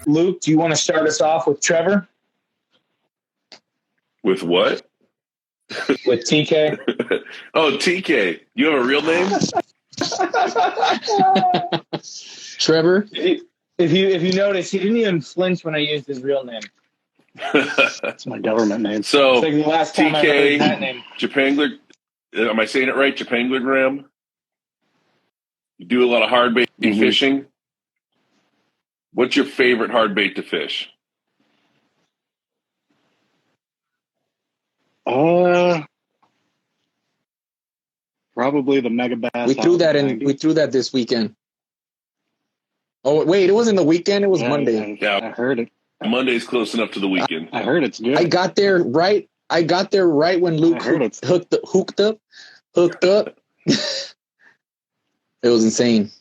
Luke, do you want to start us off with Trevor? With what? With TK. Oh, TK. You have a real name? Trevor. If you notice, he didn't even flinch when I used his real name. That's my government name. So it's like the last time I heard that name. Japangler, am I saying it right? Japanglergram? You do a lot of hard bait fishing. What's your favorite hard bait to fish? Probably the Megabass. We threw that this weekend. Oh wait, it wasn't the weekend. It was Monday. I heard it. Monday's close enough to the weekend. I heard it's good. I got there right when Luke hooked up. It was insane.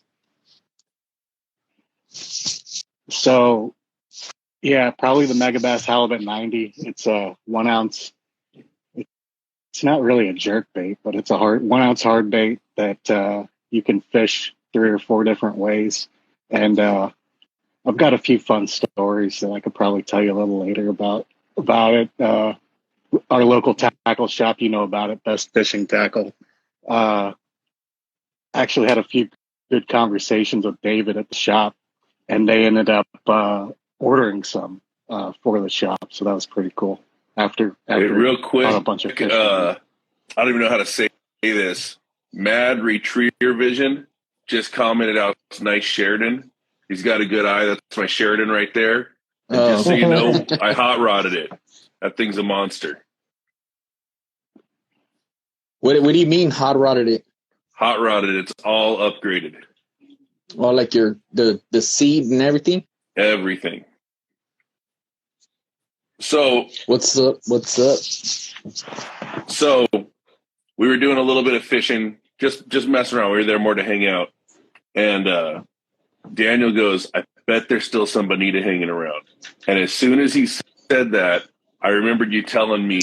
So, yeah, probably the Megabass Halibut 90. It's a 1 ounce. It's not really a jerk bait, but it's a 1 ounce hard bait that you can fish 3 or 4 different ways. And I've got a few fun stories that I could probably tell you a little later about it. Our local tackle shop, you know about it, Best Fishing Tackle. Actually had a few good conversations with David at the shop, and they ended up ordering some for the shop. So that was pretty cool. After real quick, a bunch of fish. I don't even know how to say this. Mad Retriever Vision just commented out, nice Sheridan. He's got a good eye. That's my Sheridan right there. And just so you know, I hot rodded it. That thing's a monster. What do you mean hot rodded it? Hot rodded. It's all upgraded. Oh, like the seed and everything? Everything. So what's up? So we were doing a little bit of fishing, just messing around. We were there more to hang out. And Daniel goes, I bet there's still some bonita hanging around. And as soon as he said that, I remembered you telling me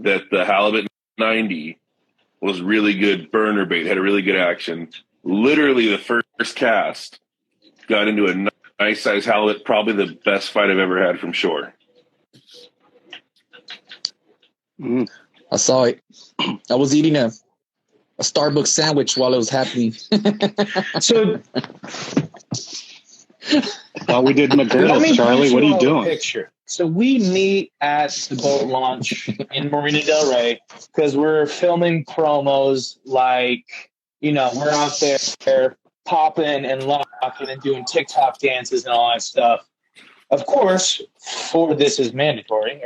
that the Halibut 90 was really good burner bait, had a really good action. Literally the first cast got into a nice size halibut, probably the best fight I've ever had from shore. I saw it. I was eating a Starbucks sandwich while it was happening. So we did McGirdle. Charlie, what are you doing? Picture. So we meet at the boat launch in Marina Del Rey because we're filming promos like, we're out there popping and locking and doing TikTok dances and all that stuff. Of course, this is mandatory.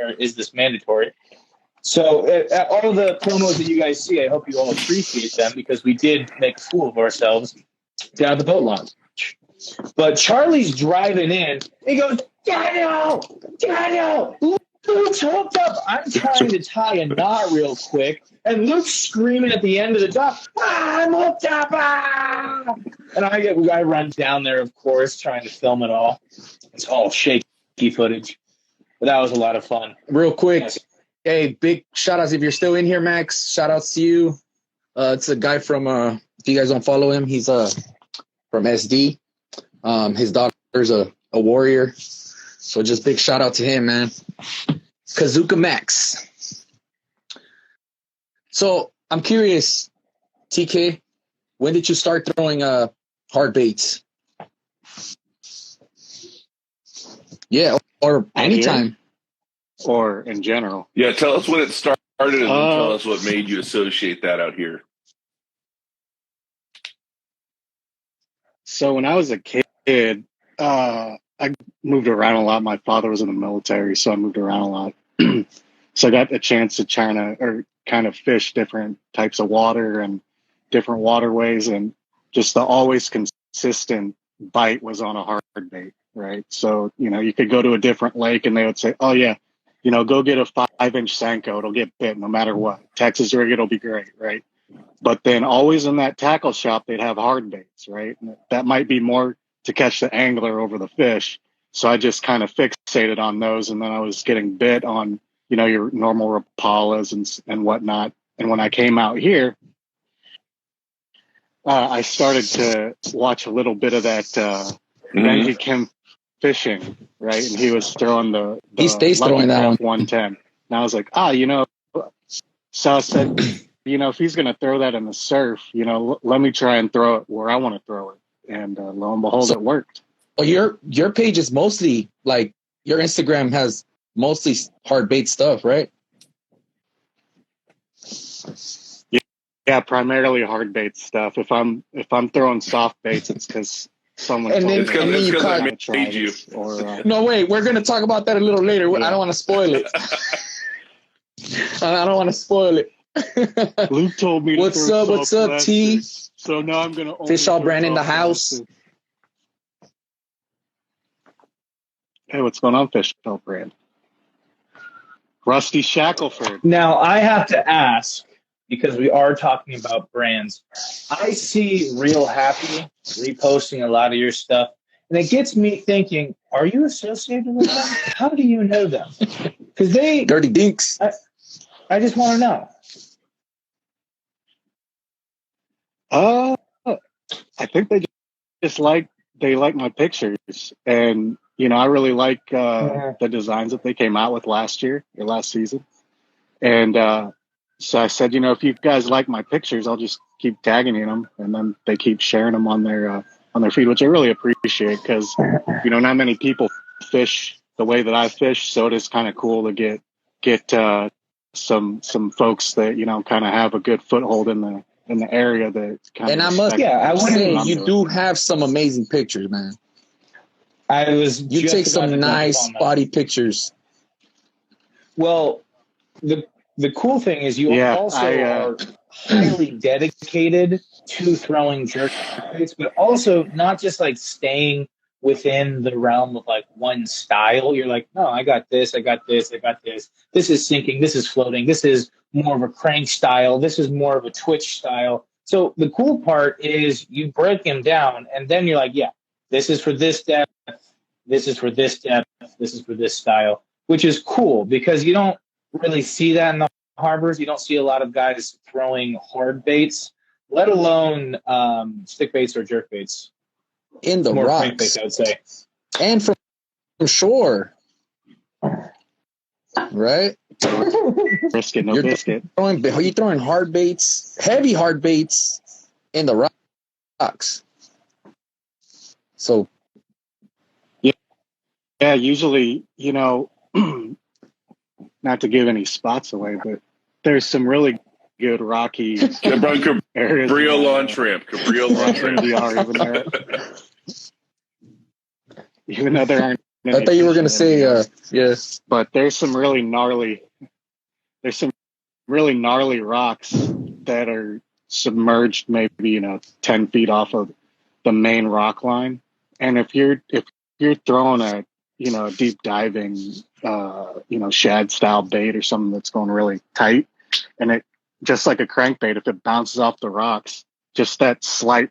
So all the promos that you guys see, I hope you all appreciate them because we did make a fool of ourselves down at the boat launch. But Charlie's driving in. He goes, Daniel, Luke's hooked up. I'm trying to tie a knot real quick, and Luke's screaming at the end of the dock, I'm hooked up. And I run down there, of course, trying to film it all. It's all shaky footage, but that was a lot of fun. Real quick, hey, big shout outs if you're still in here, Max. Shout outs to you. It's a guy from if you guys don't follow him, he's from SD. His daughter's a warrior. So just big shout out to him, man. Kazuka Max. So I'm curious, TK, when did you start throwing hard baits? Yeah, or anytime. Or in general. Yeah, tell us when it started and then tell us what made you associate that out here. So when I was a kid, I moved around a lot. My father was in the military, so I moved around a lot. So I got a chance to kind of fish different types of water and different waterways, and just the always consistent bite was on a hard bait, right? So, you could go to a different lake and they would say, oh yeah, go get a 5-inch Senko. It'll get bit no matter what. Texas rig, it'll be great, right? But then always in that tackle shop, they'd have hard baits, right? And that might be more to catch the angler over the fish. So I just kind of fixated on those. And then I was getting bit on, your normal Rapalas and whatnot. And when I came out here, I started to watch a little bit of that Benji Kim fishing, right? And he was throwing the He stays Lucky throwing that Craft one. 110. And I was like, so I said, if he's going to throw that in the surf, let me try and throw it where I want to throw it. And lo and behold, it worked. Well, your page is mostly like your Instagram has mostly hard bait stuff, right? Yeah, primarily hard bait stuff. If I'm throwing soft baits, it's because someone And told then- me and then you caught- to try this, or No, wait, we're gonna talk about that a little later. Yeah. I don't want to spoil it. I don't want to spoil it. Luke told me. What's to up? throw What's soft up, plastic, T? So now I'm gonna Fish all brand in the house. Hey, what's going on, Fish all brand? Rusty Shackelford. Now, I have to ask, because we are talking about brands, I see Real Happy reposting a lot of your stuff, and it gets me thinking, are you associated with them? How do you know them? Because Dirty Dinks. I just want to know. I think they just like my pictures, and I really like the designs that they came out with last season, and so I said, if you guys like my pictures, I'll just keep tagging in them, and then they keep sharing them on their feed, which I really appreciate because not many people fish the way that I fish, so it is kind of cool to get some folks that kind of have a good foothold in the area that kind of. And I must say, you do have some amazing pictures, man. You take some nice spotty pictures. Well, the cool thing is you also are highly dedicated to throwing jerk baits, but also not just like staying within the realm of like one style. You're like, no, I got this, I got this, I got this. This is sinking, this is floating, this is more of a crank style, this is more of a twitch style. So the cool part is you break them down, and then you're like, yeah, this is for this depth, this is for this depth, this is for this style, which is cool because you don't really see that in the harbors. You don't see a lot of guys throwing hard baits, let alone stick baits or jerk baits. In the more rocks, crank baits, I would say, and from shore, right? Brisket, no biscuit. You're throwing hard baits, heavy hard baits in the rocks. So, yeah, usually, not to give any spots away, but there's some really good rocky areas. Cabrillo lawn shrimp. Even though there aren't. I thought you were going to say, yes. But there's some really gnarly rocks that are submerged maybe 10 feet off of the main rock line, and if you're throwing a deep diving shad style bait or something that's going really tight, and it just like a crankbait, if it bounces off the rocks, just that slight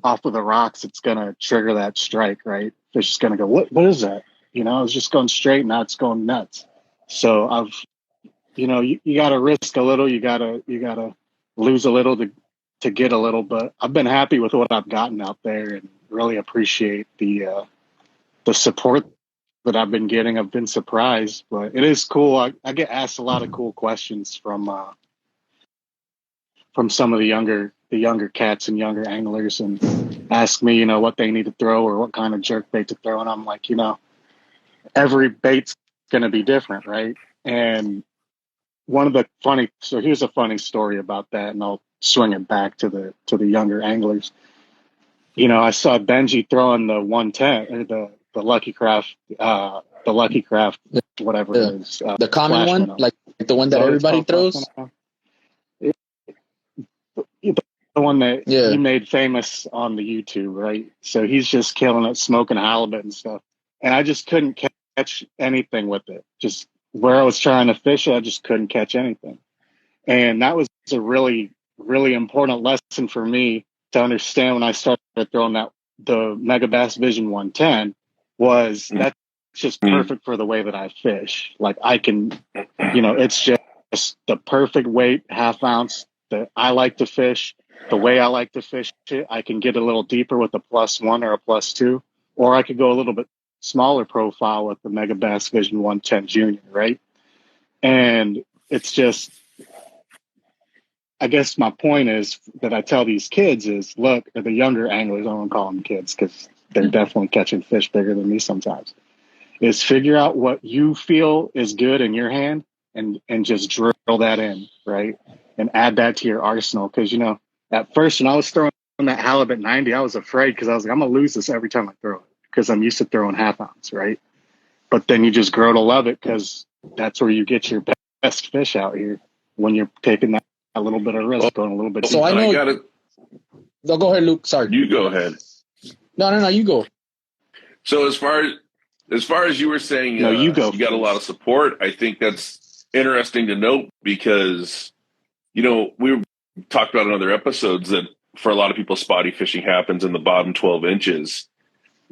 off of the rocks, it's gonna trigger that strike, right? Fish is gonna go, what is that? It's just going straight, now it's going nuts. So you gotta risk a little, you gotta lose a little to get a little, but I've been happy with what I've gotten out there and really appreciate the support that I've been getting. I've been surprised, but it is cool. I get asked a lot of cool questions from some of the younger cats and younger anglers, and ask me, what they need to throw or what kind of jerk bait to throw. And I'm like, every bait's going to be different, right? And so here's a funny story about that, and I'll swing it back to the younger anglers. I saw Benji throwing the 110 or the Lucky Craft, whatever it is. The common one, like the one that everybody throws? The one that he made famous on the YouTube, right? So he's just killing it, smoking halibut and stuff. And I just couldn't catch anything with it. Just where I was trying to fish it, I just couldn't catch anything. And that was a really, really important lesson for me to understand when I started throwing the Megabass Vision 110 was that's just perfect for the way that I fish. Like I can, it's just the perfect weight, half ounce that I like to fish, the way I like to fish it. I can get a little deeper with a +1 or a +2, or I could go a little bit smaller profile with the Megabass Vision 110 Junior, right? And it's just, I guess my point is that I tell these kids is, look, or the younger anglers, I don't call them kids because they're definitely catching fish bigger than me sometimes, is figure out what you feel is good in your hand and just drill that in, right? And add that to your arsenal. Because, you know, at first when I was throwing that Halibut 90, I was afraid because I was like, I'm going to lose this every time I throw it because I'm used to throwing half ounce, right? But then you just grow to love it because that's where you get your best fish out here when you're taking that a little bit of risk, going a little bit. So I know. No, go ahead, Luke. Sorry. You go ahead. No. You go. So as far as you were saying, No, you go. You got a lot of support. I think that's interesting to note because, you know, we talked about in other episodes that for a lot of people, spotty fishing happens in the bottom 12 inches.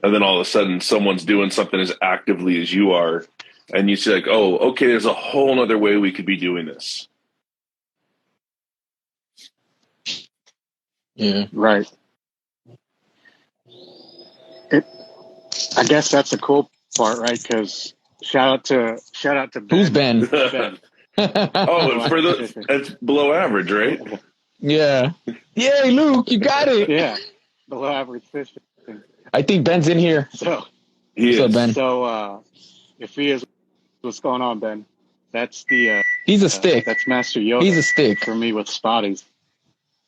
And then all of a sudden someone's doing something as actively as you are. And you say like, oh, okay, there's a whole other way we could be doing this. Yeah. Right. I guess that's the cool part, right? Because shout out to Ben. Who's Ben? Ben. It's below average, right? Yeah. Yay, Luke, you got it. Yeah, below average fishing. I think Ben's in here. So He What's is. up, Ben? So if he is, what's going on, Ben? That's the He's a stick. That's Master Yoda. He's a stick. For me with spotties.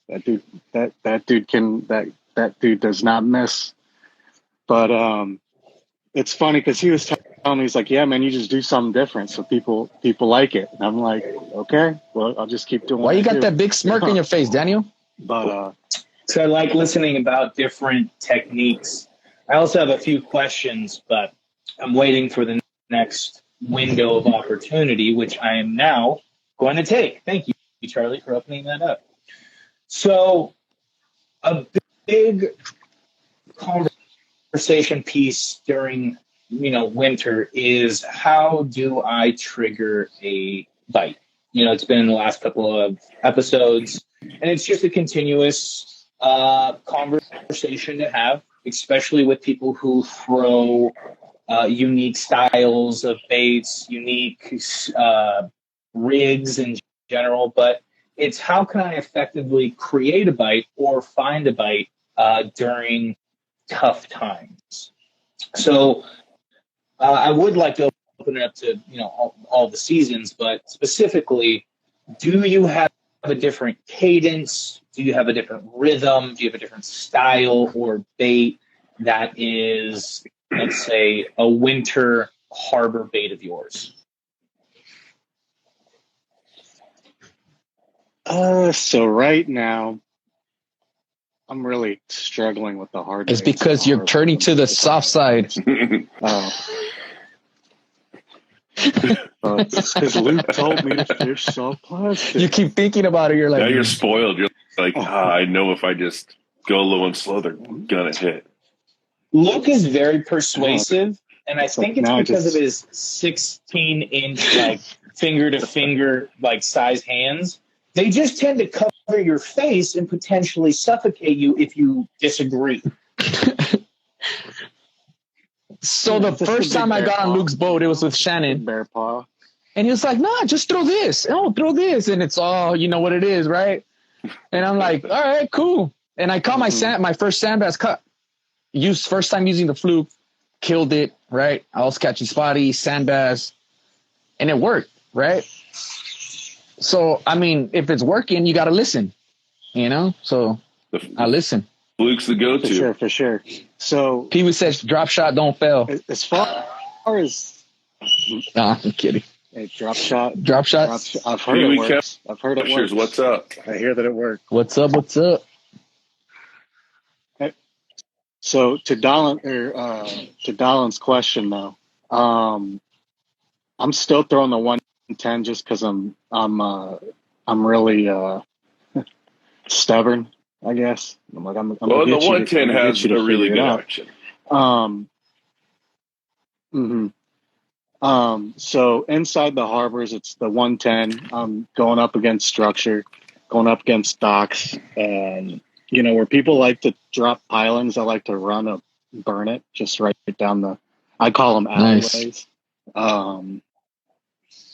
That dude does not miss. But it's funny because he was telling me, he's like, yeah, man, you just do something different so people like it. And I'm like, okay, well, I'll just keep doing. Why you got that big smirk on your face, Daniel? But So I like listening about different techniques. I also have a few questions, but I'm waiting for the next window of opportunity, which I am now going to take. Thank you, Charlie, for opening that up. So a big conversation piece during, winter is how do I trigger a bite? It's been in the last couple of episodes, and it's just a continuous conversation to have, especially with people who throw unique styles of baits, unique rigs in general, but it's how can I effectively create a bite or find a bite during tough times. So I would like to open it up to all the seasons, but specifically, do you have a different cadence? Do you have a different rhythm? Do you have a different style or bait that is, let's say, a winter harbor bait of yours? So right now, I'm really struggling with the hard. It's because you're turning to the soft side. Because Luke told me to fish soft plastic. You keep thinking about it. You're like, now you're spoiled. You're like, I know if I just go low and slow, they're gonna hit. Luke is very persuasive, and I think it's because of his 16-inch like finger to finger like size hands. They just tend to cover your face and potentially suffocate you if you disagree. So the first time I got on Luke's boat, it was with Shannon. Bear paw. And he was like, nah, just throw this. Oh, throw this. And it's all, you know what it is, right? And I'm like, all right, cool. And I caught my first sand bass cut. First time using the fluke, killed it, right? I was catching spotty, sand bass, and it worked, right? So, I mean, if it's working, you got to listen, So I listen. Luke's the go-to. For sure. So Pee-wee says, drop shot, don't fail. As far as... Nah, I'm kidding. Hey, drop shot. I've heard it works. I've heard it works. What's up? I hear that it works. What's up? So to Dolan's question though, I'm still throwing the 110 just because I'm really stubborn, I guess. I'm like the 110 has a really good action. So inside the harbors, it's the 110. I'm going up against structure, going up against docks, and where people like to drop pilings, I like to burn it just right down the I call them Nice. alleyways.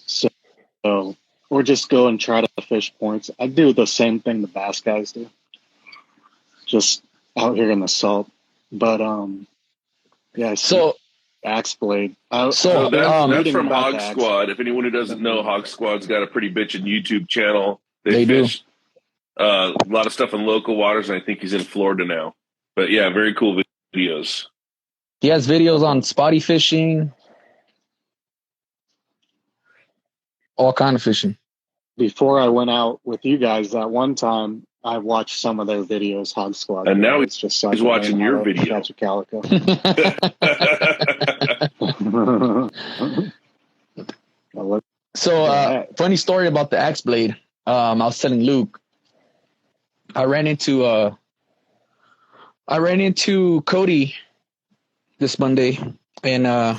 So or just go and try to fish points. I do the same thing the bass guys do, just out here in the salt. But yeah. So axe blade. So that's reading from about Hog the axe Squad. If anyone who doesn't know, Hog Squad's got a pretty bitchin' YouTube channel. They do. Fish a lot of stuff in local waters, and I think he's in Florida now. But yeah, very cool videos. he has videos on spotty fishing, all kind of fishing. Before I went out with you guys that one time, I watched some of their videos, Hog Squad. And now it's just so he's watching your video. Catch a calico. So funny story about the axe blade. I was telling Luke, I ran into Cody this Monday, and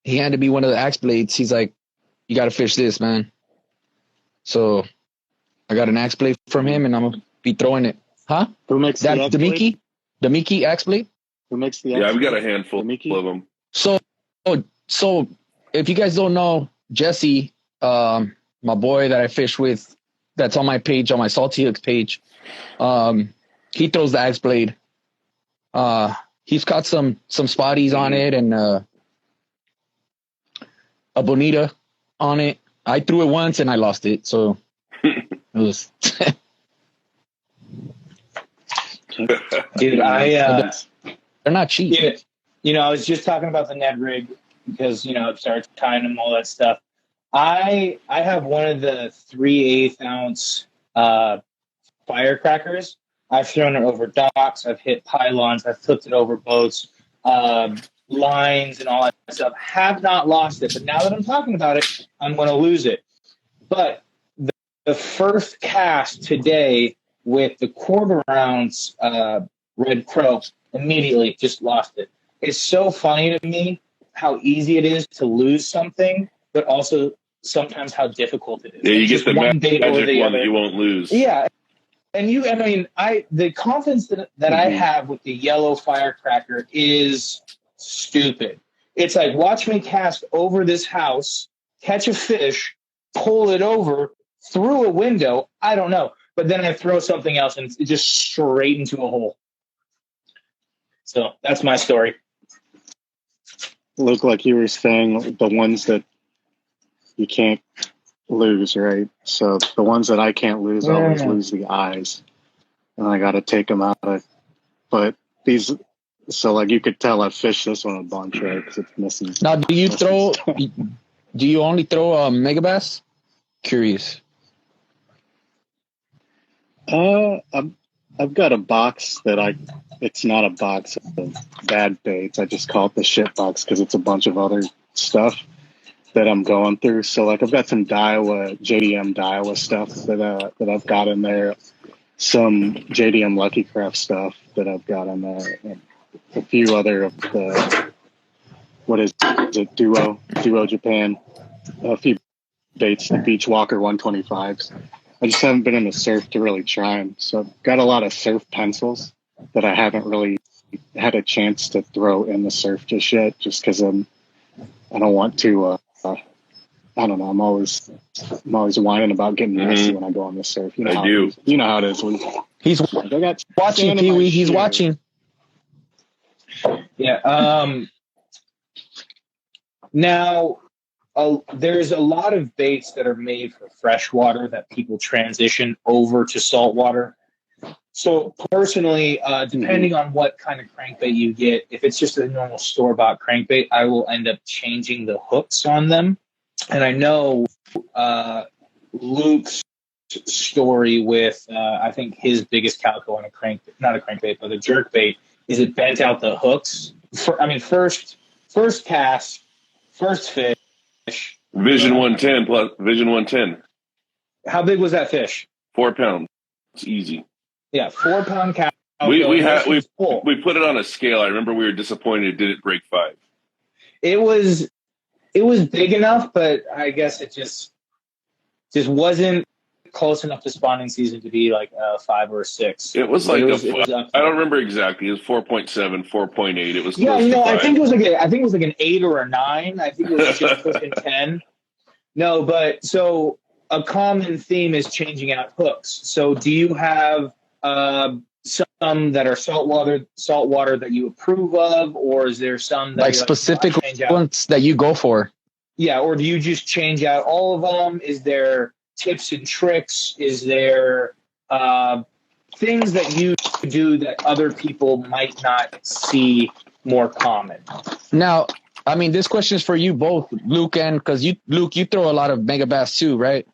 he handed me one of the axe blades. He's like, "You got to fish this, man." So I got an axe blade from him, and I'm gonna be throwing it. Huh? Who makes that? The axe blade? The Mickey axe blade. Who makes the axe Yeah, I've got blade? a handful of them. So if you guys don't know, Jesse, my boy that I fish with, that's on my page, on my Salty Hooks page, he throws the axe blade. He's got some spotties on it and a bonita on it. I threw it once and I lost it, so it was. Dude, they're not cheap. Yeah, you know, I was just talking about the Ned rig because, you know, it starts tying them, all that stuff. I have one of the 3/8 ounce firecrackers. I've thrown it over docks. I've hit pylons. I've flipped it over boats, lines, and all that stuff. Have not lost it, but now that I'm talking about it, I'm going to lose it. But the first cast today with the 1/4 ounce red crow, immediately just lost it. It's so funny to me how easy it is to lose something, but also sometimes how difficult it is. Yeah, you get the magic one that you won't lose. Yeah. And the confidence that I have with the yellow firecracker is stupid. It's like, watch me cast over this house, catch a fish, pull it over through a window. I don't know. But then I throw something else and it's just straight into a hole. So that's my story. Look, like you were saying, the ones that you can't lose, right? So the ones that I can't lose, I always lose the eyes, and I got to take them out. But these, so like you could tell I fished this one a bunch, right? Because it's missing. Now, do you only throw Megabass? Curious. I've got a box that it's not a box of bad baits. I just call it the shit box because it's a bunch of other stuff that I'm going through. So like I've got some JDM Daiwa stuff that I've got in there, some JDM Lucky Craft stuff that I've got in there, and a few other of the, what is it, Duo Japan, a few baits, the Beach Walker 125s. I just haven't been in the surf to really try them. So I've got a lot of surf pencils that I haven't really had a chance to throw in the surf just yet, just because I don't want to. I don't know. I'm always whining about getting messy when I go on the surf. You know I do. You know how it is. He's watching, Pee-wee. He's watching. Yeah. Now, there's a lot of baits that are made for freshwater that people transition over to saltwater. So personally, depending on what kind of crankbait you get, if it's just a normal store-bought crankbait, I will end up changing the hooks on them. And I know Luke's story with, I think his biggest calico on not a crankbait, but a jerkbait, is it bent out the hooks. First cast, first fish. Vision 110 plus Vision 110. How big was that fish? 4 pounds. It's easy. Yeah, 4 pound calico. We put it on a scale. I remember we were disappointed it didn't break 5. It was big enough, but I guess it just wasn't close enough to spawning season to be like a 5 or a 6. It was But like I don't remember exactly. It was 4.7, 4.8. It was yeah, close to 5. I think it was like an 8 or a 9. I think it was just pushing 10. No, but so a common theme is changing out hooks. So do you have some that are saltwater that you approve of, or is there some that like specific ones that you go for? Yeah, or do you just change out all of them? Is there tips and tricks? Is there things that you do that other people might not see more common? Now, I mean, this question is for you both, Luke, and because Luke, you throw a lot of Megabass too, right?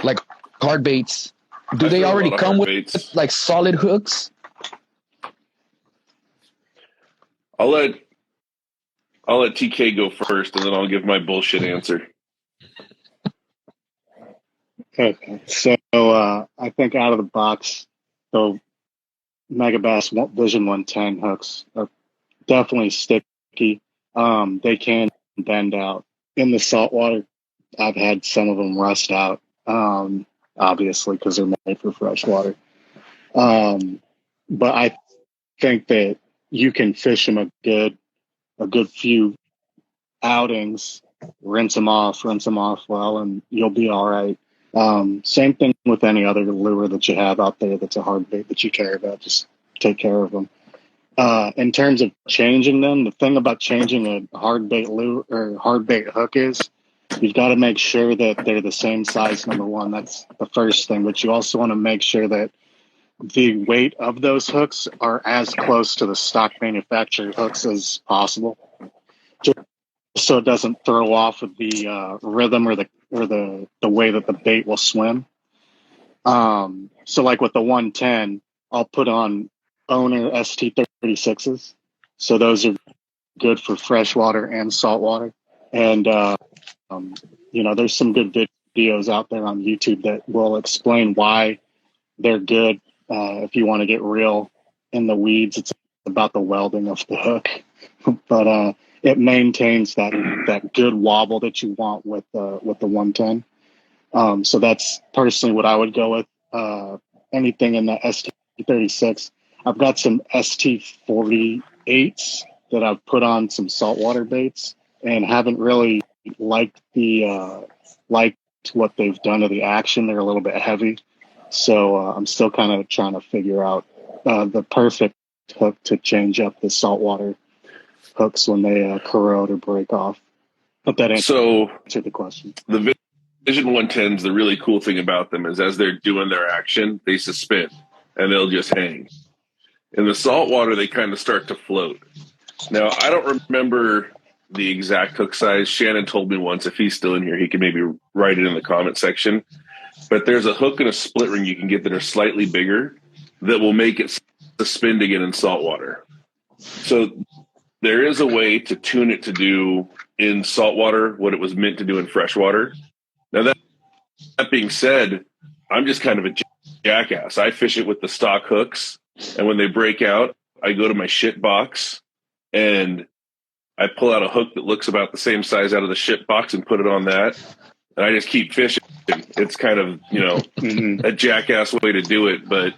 Like hard baits. Do they already come with like solid hooks? I'll let TK go first, and then I'll give my bullshit answer. Okay, so I think out of the box, the Megabass Vision 110 hooks are definitely sticky. They can bend out in the saltwater. I've had some of them rust out, obviously, because they're made for freshwater. But I think that you can fish them a good few outings, rinse them off well, and you'll be all right. Same thing with any other lure that you have out there that's a hard bait that you care about. Just take care of them. In terms of changing them, the thing about changing a hard bait lure or hard bait hook is you've got to make sure that they're the same size, number one. That's the first thing. But you also want to make sure that the weight of those hooks are as close to the stock manufacturer hooks as possible, just so it doesn't throw off of the rhythm or the way that the bait will swim. So like with the 110, I'll put on owner ST36s. So those are good for freshwater and saltwater. And, there's some good videos out there on YouTube that will explain why they're good. If you want to get real in the weeds, it's about the welding of the hook, but it maintains that good wobble that you want with the 110. So that's personally what I would go with. Anything in the ST36. I've got some ST48s that I've put on some saltwater baits and haven't really liked what they've done to the action. They're a little bit heavy. So I'm still kind of trying to figure out the perfect hook to change up the saltwater hooks when they corrode or break off. Hope that answered the question. The Vision 110s, the really cool thing about them is as they're doing their action, they suspend and they'll just hang. In the saltwater, they kind of start to float. Now, I don't remember the exact hook size. Shannon told me once. If he's still in here, he can maybe write it in the comment section. But there's a hook and a split ring you can get that are slightly bigger that will make it suspend again in saltwater. So there is a way to tune it to do in saltwater what it was meant to do in freshwater. Now, that being said, I'm just kind of a jackass. I fish it with the stock hooks, and when they break out, I go to my shit box and I pull out a hook that looks about the same size out of the shit box and put it on that, and I just keep fishing. It's kind of, a jackass way to do it, but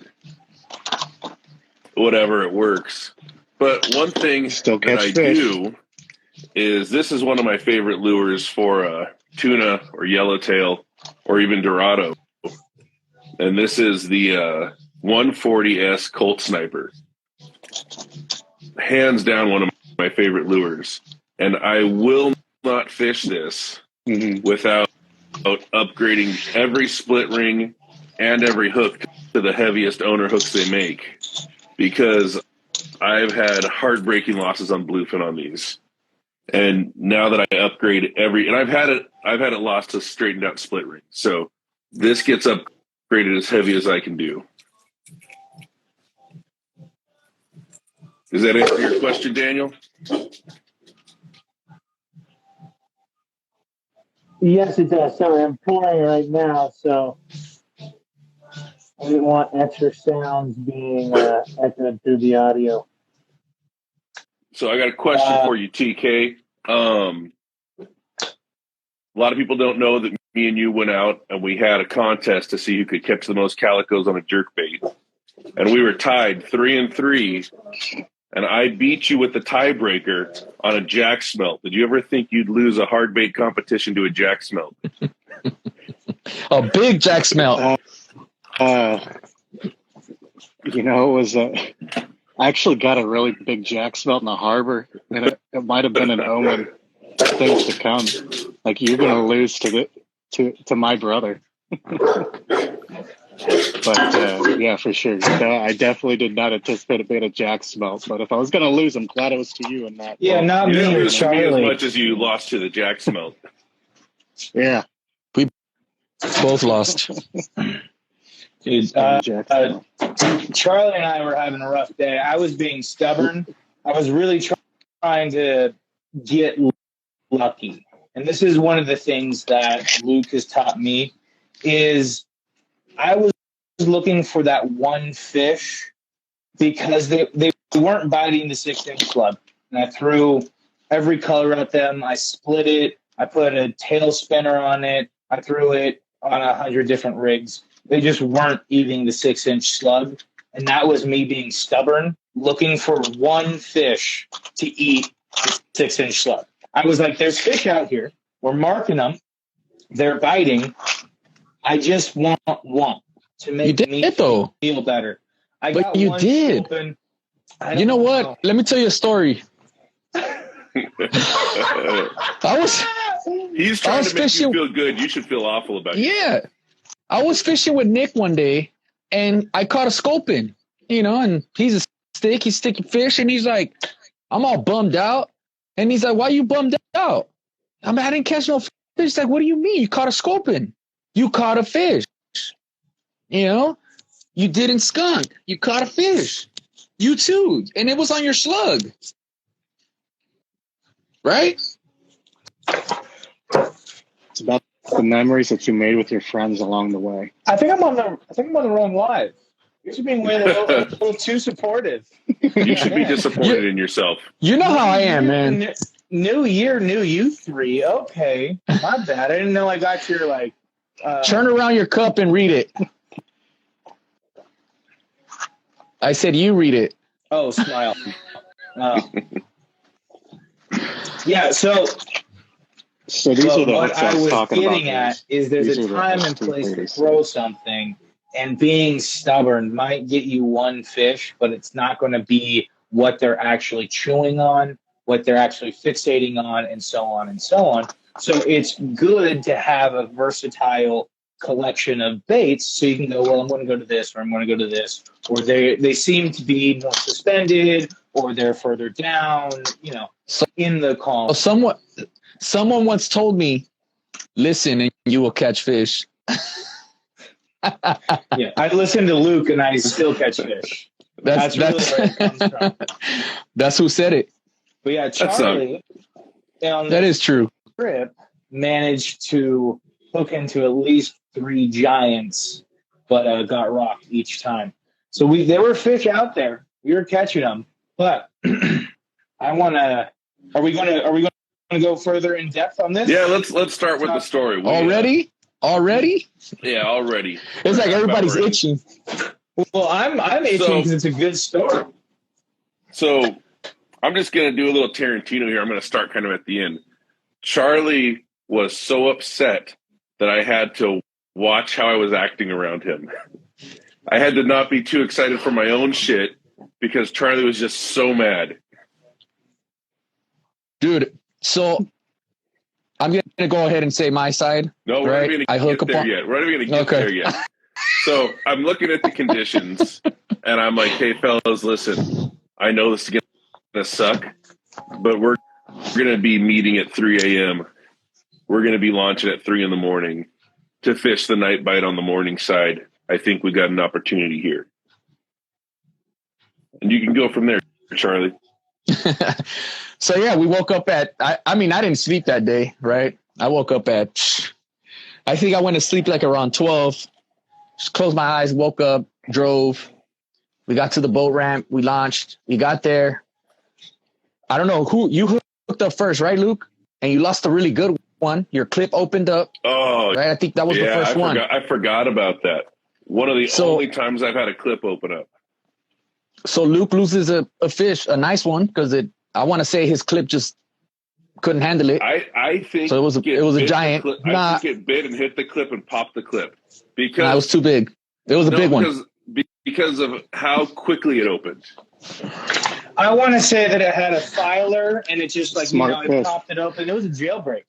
whatever, it works. But one thing that I do is this is one of my favorite lures for tuna or yellowtail or even Dorado. And this is the 140S Colt Sniper. Hands down one of my favorite lures. And I will not fish this without upgrading every split ring and every hook to the heaviest owner hooks they make, because I've had heartbreaking losses on bluefin on these. And now that I upgrade and I've had it lost to straightened out split ring. So this gets upgraded as heavy as I can do. Does that answer your question, Daniel? Yes, it does. Sorry, I'm pouring right now, so I didn't want extra sounds being echoed through the audio. So I got a question for you, TK. A lot of people don't know that me and you went out and we had a contest to see who could catch the most calicos on a jerkbait. And we were tied 3-3. And I beat you with the tiebreaker on a jack smelt. Did you ever think you'd lose a hard bait competition to a jack smelt? A big jack smelt. You know, it was I actually got a really big jack smelt in the harbor, and it might have been an omen of things to come. Like, you're going to lose to my brother. But yeah, for sure. I definitely did not anticipate it being a jack smelt. But if I was going to lose, I'm glad it was to you and not. Yeah, not You didn't me, lose to me as Charlie. much as you lost to the jack smelt. Yeah. Both lost. Dude, Jack smelt. Charlie and I were having a rough day. I was being stubborn. I was really trying to get lucky. And this is one of the things that Luke has taught me is I was looking for that one fish because they weren't biting the 6-inch slug. And I threw every color at them. I split it. I put a tail spinner on it. I threw it on 100 different rigs. They just weren't eating the 6-inch slug. And that was me being stubborn, looking for one fish to eat the 6-inch slug. I was like, there's fish out here. We're marking them. They're biting. I just want one to make me feel better. But you did. Open. You know what? Let me tell you a story. He's trying to make you feel good. You should feel awful about it. Yeah. I was fishing with Nick one day, and I caught a sculpin, and he's sticky fish, and he's like, I'm all bummed out. And he's like, why you bummed out? I didn't catch no fish. He's like, what do you mean? You caught a sculpin. You caught a fish. You didn't skunk. You caught a fish. You too. And it was on your slug. Right? It's about the memories that you made with your friends along the way. I think I'm on the wrong live. You should be a little too supportive. You should be disappointed in yourself. You know how I am, man. New year, new you three. Okay. My bad. I didn't know I got your turn around your cup and read it. I said you read it. Oh, smile. Yeah, so these are the what I was talking getting about at is there's a time and place to throw something, and being stubborn might get you one fish, but it's not going to be what they're actually chewing on, what they're actually fixating on, and so on and so on. So it's good to have a versatile collection of baits so you can go, well, I'm going to go to this, or I'm going to go to this, or they seem to be more suspended, or they're further down, in the calm. Someone once told me, listen and you will catch fish. Yeah, I listen to Luke and I still catch fish. That's really where it comes from. That's who said it. But yeah, Charlie, that is true. Trip managed to hook into at least 3 giants, but got rocked each time. So there were fish out there. We were catching them, but I want to. Are we going to go further in depth on this? Yeah, let's start with the story. Already? Yeah, already. It's like everybody's itching. Well, I'm itching because it's a good story. So I'm just going to do a little Tarantino here. I'm going to start kind of at the end. Charlie was so upset that I had to watch how I was acting around him. I had to not be too excited for my own shit because Charlie was just so mad. Dude, so I'm going to go ahead and say my side. No, we're not going to get there yet. We're not going to get there yet. So I'm looking at the conditions, and I'm like, hey, fellas, listen, I know this is going to suck, but we're going to be meeting at 3 a.m. We're going to be launching at 3 in the morning to fish the night bite on the morning side. I think we got an opportunity here. And you can go from there, Charlie. So, yeah, we woke up at, I didn't sleep that day, right? I woke up at, I think I went to sleep like around 12, just closed my eyes, woke up, drove. We got to the boat ramp. We launched. We got there. I don't know who, you hooked up first, right, Luke? And you lost a really good one. Your clip opened up. Oh, right. I think that was the first one. I forgot about that. One of the only times I've had a clip open up. So Luke loses a fish, a nice one, because I want to say his clip just couldn't handle it. I think so. It was a giant. I think it bit and hit the clip and popped the clip because it was too big. It was a big one because of how quickly it opened. I want to say that it had a filer and it just it popped it open. It was a jailbreak.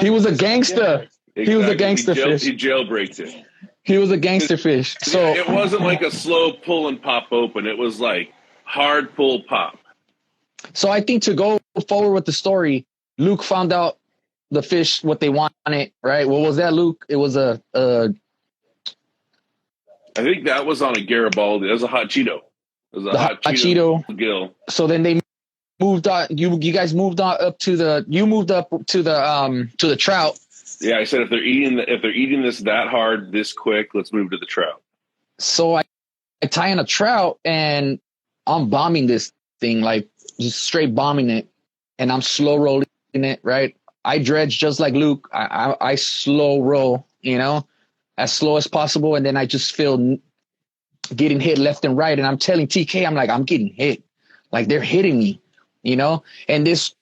He was a gangster. Exactly. He was a gangster fish. He jailbreaked it. He was a gangster fish. So it wasn't like a slow pull and pop open. It was like hard pull pop. So I think to go forward with the story, Luke found out the fish what they wanted, right? What was that, Luke? It was I think that was on a Garibaldi. That was a hot Cheeto. It was a hot Cheeto gill. So then they moved on. You guys moved on up to the. You moved up to the trout. Yeah, I said if they're eating this that hard this quick, let's move to the trout. So I tie in a trout and I'm bombing this thing, like just straight bombing it, and I'm slow rolling it. Right, I dredge just like Luke. I slow roll, as slow as possible, and then I just feel getting hit left and right, and I'm telling TK, I'm like, I'm getting hit, like they're hitting me, And this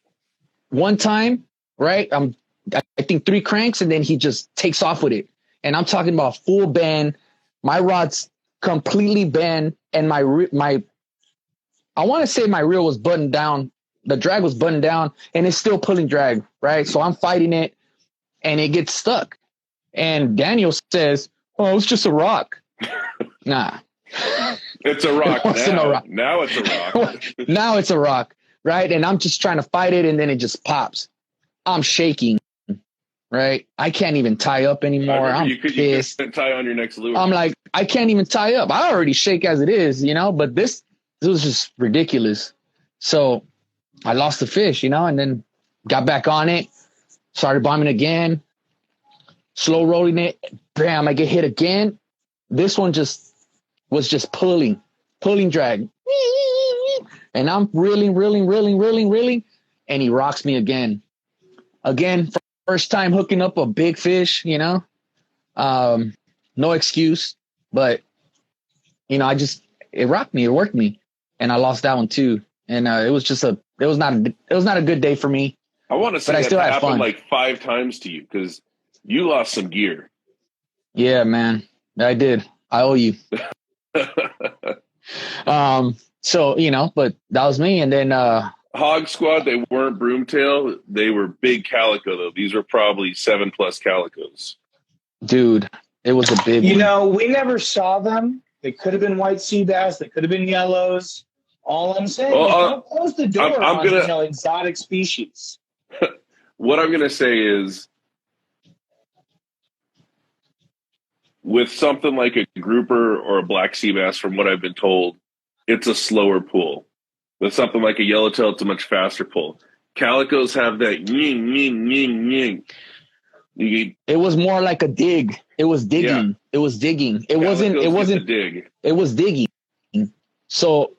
one time, right, I think 3 cranks, and then he just takes off with it. And I'm talking about full bend. My rod's completely bent, and I want to say my reel was buttoned down. The drag was buttoned down, and it's still pulling drag, right? So I'm fighting it, and it gets stuck. And Daniel says, "Oh, it's just a rock." Nah. It's a rock now. Now it's a rock. Now it's a rock, right? And I'm just trying to fight it, and then it just pops. I'm shaking. Right, I can't even tie up anymore. I'm pissed. You couldn't tie on your next lure. I'm like, I can't even tie up. I already shake as it is, But this was just ridiculous. So I lost the fish, and then got back on it. Started bombing again. Slow rolling it. Bam! I get hit again. This one was just pulling drag, and I'm reeling, and he rocks me again. First time hooking up a big fish, no excuse, but it rocked me, it worked me, and I lost that one too. And it was not a good day for me. I want to say that still happened fun. Like 5 times to you because you lost some gear. Yeah, man, I did. I owe you. So but that was me, and then Hog Squad, they weren't broomtail. They were big calico, though. These were probably 7+ calicos. Dude, it was a big one. We never saw them. They could have been white sea bass. They could have been yellows. All I'm saying is don't close the door on exotic species. What I'm going to say is with something like a grouper or a black sea bass, from what I've been told, it's a slower pull. With something like a yellowtail, it's a much faster pull. Calicos have that ying, ying, ying, ying. It was more like a dig. It was digging. Yeah. It was digging. It wasn't dig. It was digging. So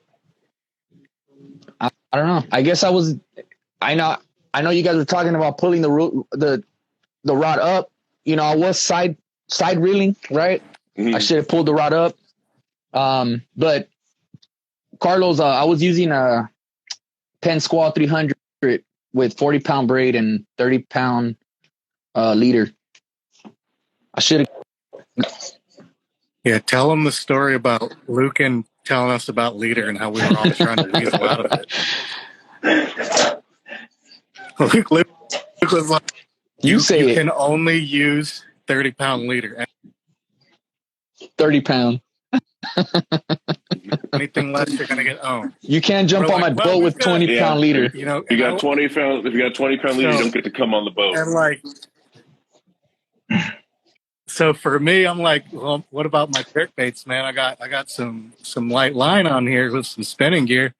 I don't know. I guess I know you guys were talking about pulling the rod up. I was side reeling, right? Mm-hmm. I should have pulled the rod up. But Carlos, I was using a Penn Squall 300 with 40-pound braid and 30-pound leader. I should have. Yeah, tell them the story about Luke and telling us about leader and how we were all trying to weasel out of it. Luke was like, you can only use 30-pound leader. 30-pound. Anything less, you're gonna get owned. You can't jump on my boat with 20-pound leader. If you got 20-pound leader, you don't get to come on the boat. And so for me, I'm like, well, what about my jerkbaits, man? I got some light line on here with some spinning gear,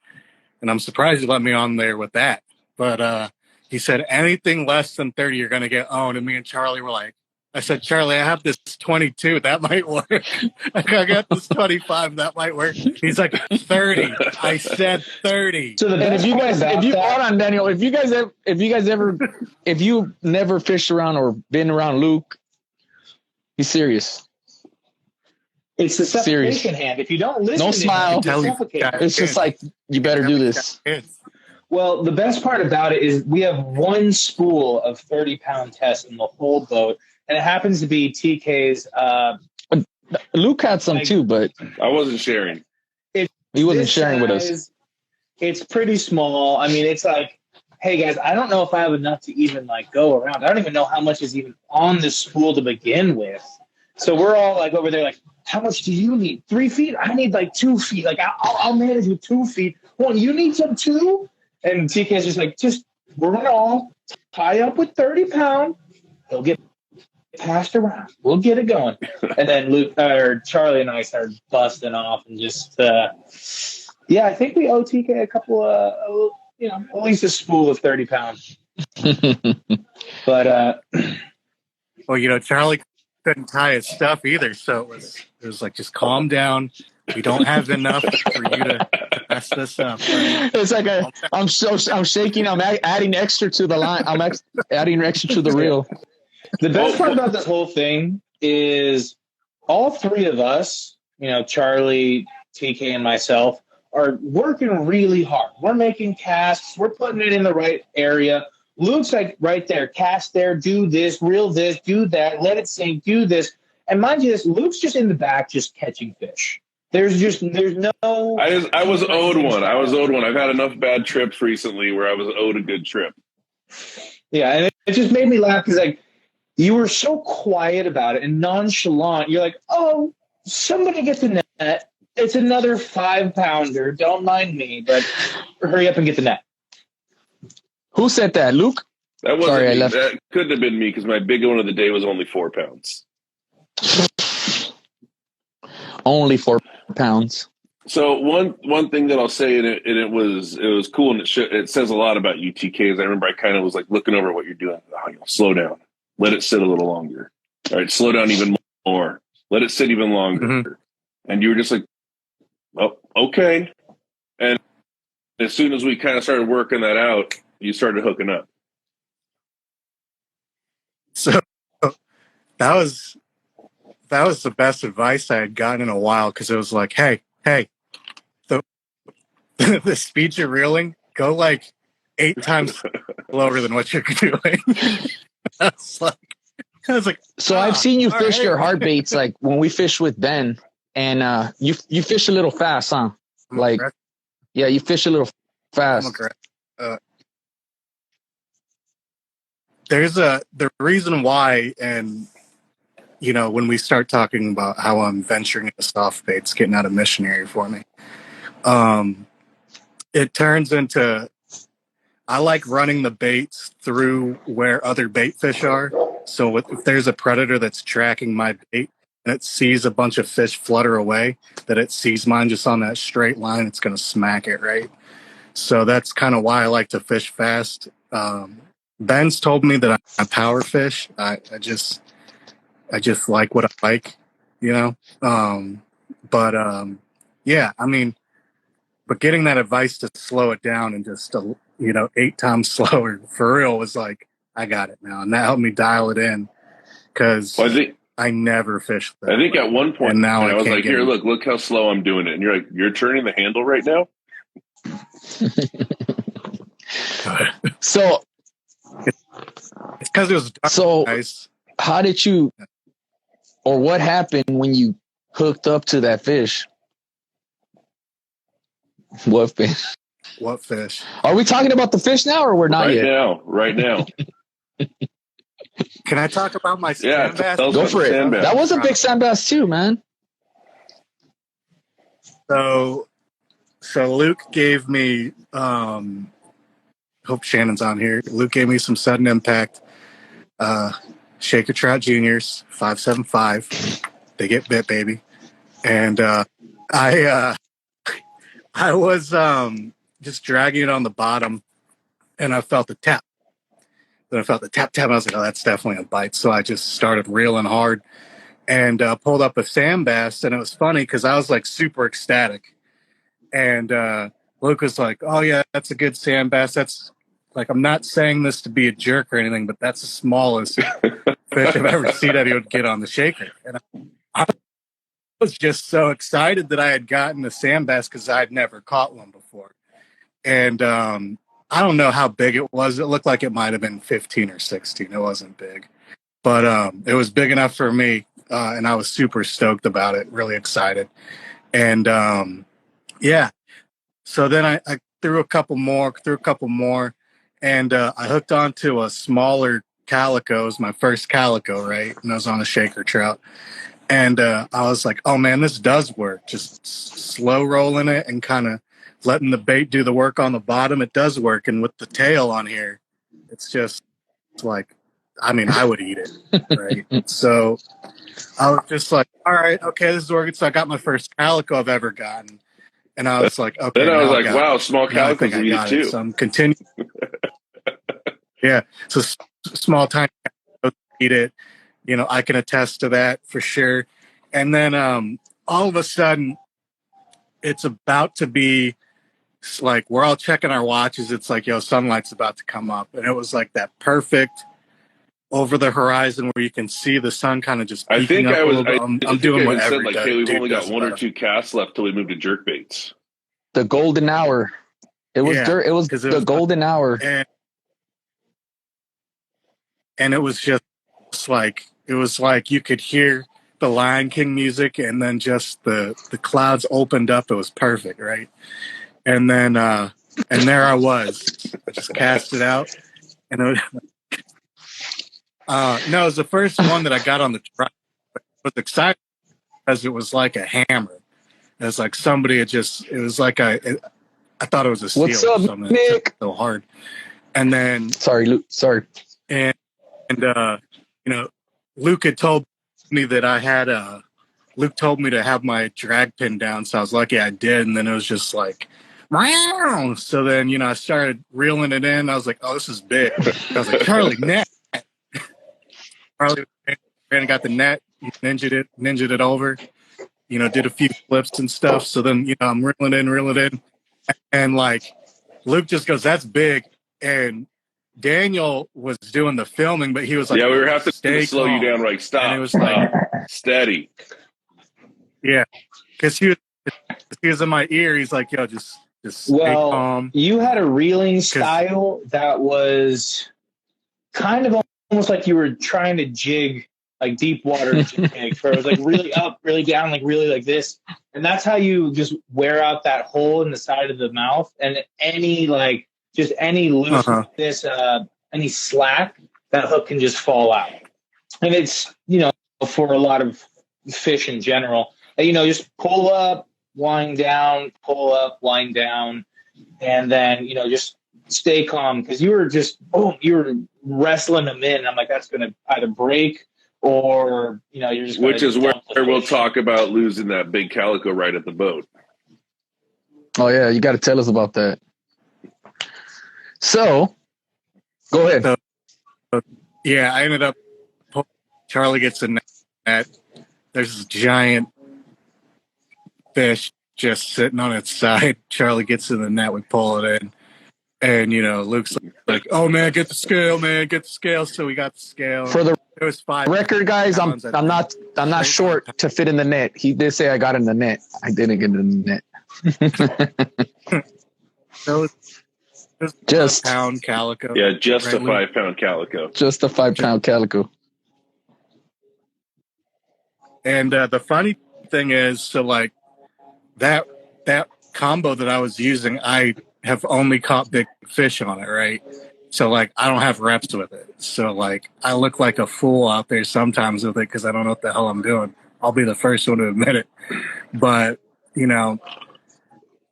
and I'm surprised you let me on there with that. But he said anything less than 30, you're gonna get owned. And me and Charlie were like, I said, Charlie, I have this 22. That might work. I got this 25. That might work. He's like, 30. I said 30. So the And best part about hold that, on, Daniel, if you never fished around or been around Luke, he's serious. it's the Serious. suffocation hand. If you don't listen No to smile. him, Tell you you suffocate. guys. It's just like, you better do this. Well, the best part about it is we have one spool of 30-pound test in the whole boat, and it happens to be TK's. Luke had some too, but I wasn't sharing. he wasn't sharing with us. It's pretty small. I mean, it's like, hey guys, I don't know if I have enough to even like go around. I don't even know how much is even on this spool to begin with. So we're all like over there, like, how much do you need? 3 feet? I need like 2 feet. Like I'll manage with 2 feet. Well, you need some too? And TK's just like, we're gonna all tie up with 30-pound. He'll get passed around. We'll get it going. And then Luke or Charlie and I started busting off and just I think we owe TK a couple of at least a spool of 30-pound. But well, Charlie couldn't tie his stuff either, so it was like, just calm down. We don't have enough for you to mess this up. It's like I'm shaking. I'm adding extra to the line. I'm adding extra to the reel. The best part about this whole thing is all three of us, Charlie, TK, and myself, are working really hard. We're making casts. We're putting it in the right area. Luke's like right there, cast there, do this, reel this, do that, let it sink, do this. And mind you, Luke's just in the back just catching fish. There's no. I was owed one. I've had enough bad trips recently where I was owed a good trip. Yeah, and it just made me laugh because like you were so quiet about it and nonchalant. You're like, oh, somebody get the net. It's another 5-pounder. Don't mind me, but hurry up and get the net. Who said that, Luke? That wasn't Sorry, me. I left. That couldn't have been me because my big one of the day was only 4 pounds. Only 4 pounds. So one thing that I'll say, and it was cool, and it says a lot about you, TKs. I remember I kind of was like looking over what you're doing. Slow down. Let it sit a little longer. All right, slow down even more. Let it sit even longer. Mm-hmm. And you were just like, oh, okay. And as soon as we kind of started working that out, you started hooking up. So that was the best advice I had gotten in a while, because it was like, hey, the speed you're reeling, go like 8 times slower than what you're doing. I was like, so I've seen you fish your hard baits, like when we fish with Ben, and you fish a little fast, huh? Like, yeah, you fish a little fast. There's the reason why, and when we start talking about how I'm venturing into soft baits, getting out of missionary for me, it turns into, I like running the baits through where other bait fish are. So if there's a predator that's tracking my bait and it sees a bunch of fish flutter away, that it sees mine just on that straight line, it's going to smack it, right? So that's kind of why I like to fish fast. Ben's told me that I power fish. I just like what I like, yeah, I mean, but getting that advice to slow it down and just 8 times slower for real was like, I got it now, and that helped me dial it in, because I never fished that. I think at one point, and now I was like, here, look how slow I'm doing it, and you're like, you're turning the handle right now. So it's because it was dark. So nice. How did you, or what happened when you hooked up to that fish? What fish? What fish? Are we talking about the fish now, or we're not yet? Right now. Can I talk about my sand bass? Go for it. That was a big sand bass too, man. So Luke gave me, hope Shannon's on here. Luke gave me some sudden impact. Shaker Trout Juniors, 575. They get bit, baby. And I was just dragging it on the bottom, and I felt the tap. Then I felt the tap tap. I was like, oh, that's definitely a bite. So I just started reeling hard and pulled up a sand bass. And it was funny because I was like super ecstatic. And Luke was like, oh, yeah, that's a good sand bass. That's like, I'm not saying this to be a jerk or anything, but that's the smallest fish I've ever seen anyone get on the shaker. And I was just so excited that I had gotten a sand bass because I'd never caught one before. And I don't know how big it was. It looked like it might have been 15 or 16. It wasn't big. But it was big enough for me, and I was super stoked about it, really excited. And, yeah. So then I threw a couple more, and I hooked onto a smaller calico. It was my first calico, right? And I was on a shaker trout. And I was like, oh, man, this does work. Just slow rolling it and kind of letting the bait do the work on the bottom. It does work. And with the tail on here, it's just like, I mean, I would eat it, right? So I was just like, all right, okay, this is working. So I got my first calico I've ever gotten. And I was like, okay. Then I was like, got wow, it. small Now I calicos think I eat it got too. it. So I'm continuing. Yeah. So small, tiny calicos eat it. You know, I can attest to that for sure. And then all of a sudden, it's about to be like, we're all checking our watches. It's like, yo, sunlight's about to come up. And it was like that perfect over the horizon where you can see the sun kind of just I peeking think up I a was. little bit. I'm doing I what even said every like, hey, we've dude only got does one or about two casts left till we move to jerkbaits. The golden hour. It was Yeah, it was 'cause it the was- golden hour. And it was just like, it was like you could hear the Lion King music, and then just the clouds opened up. It was perfect, right? And then and there I was. I just cast it out, and it no, it was the first one that I got on the truck. I was excited because it was like a hammer. It was like somebody had just. It was like I thought it was a steel What's or up, something. Nick? So hard. And then Sorry, Luke. Sorry. and you know, Luke had told me that I had Luke told me to have my drag pin down, so I was lucky I did. And then it was just like, wow. So then, you know, I started reeling it in. I was like, oh, this is big. I was like, Charlie, net. Charlie ran and got the net, ninja'd it over, you know, did a few flips and stuff. So then, you know, I'm reeling in. And like, Luke just goes, that's big. And Daniel was doing the filming, but he was like, Yeah, we were having to slow calm. you down. Like, stop. And it was like, steady. Yeah, because he was in my ear. He's like, yo, just stay calm. You had a reeling style that was kind of almost like you were trying to jig like deep water jigs, where it was like really up, really down, like really like this. And that's how you just wear out that hole in the side of the mouth. And any like just any looseness, any slack, that hook can just fall out. And it's, you know, for a lot of fish in general, you know, just pull up, wind down, pull up, wind down, and then, you know, just stay calm, because you were just, you were wrestling them in. I'm like, that's going to either break or, you know, you're just Which is where we'll talk about losing that big calico right at the boat. Oh, yeah, you got to tell us about that. So, go ahead. Yeah, I ended up, Charlie gets a net. There's this giant fish just sitting on its side. Charlie gets in the net. We pull it in. And, you know, Luke's like, oh, man, get the scale, man. Get the scale. So we got the scale. For the it was 5 record, guys, I'm not short to fit in the net. He did say I got in the net. I didn't get in the net. So just 5-pound calico. Yeah, just a 5-pound calico. Just a 5-pound calico. And the funny thing is, so like that combo that I was using, I have only caught big fish on it, right? So like I don't have reps with it. So like I look like a fool out there sometimes with it because I don't know what the hell I'm doing. I'll be the first one to admit it. But, you know,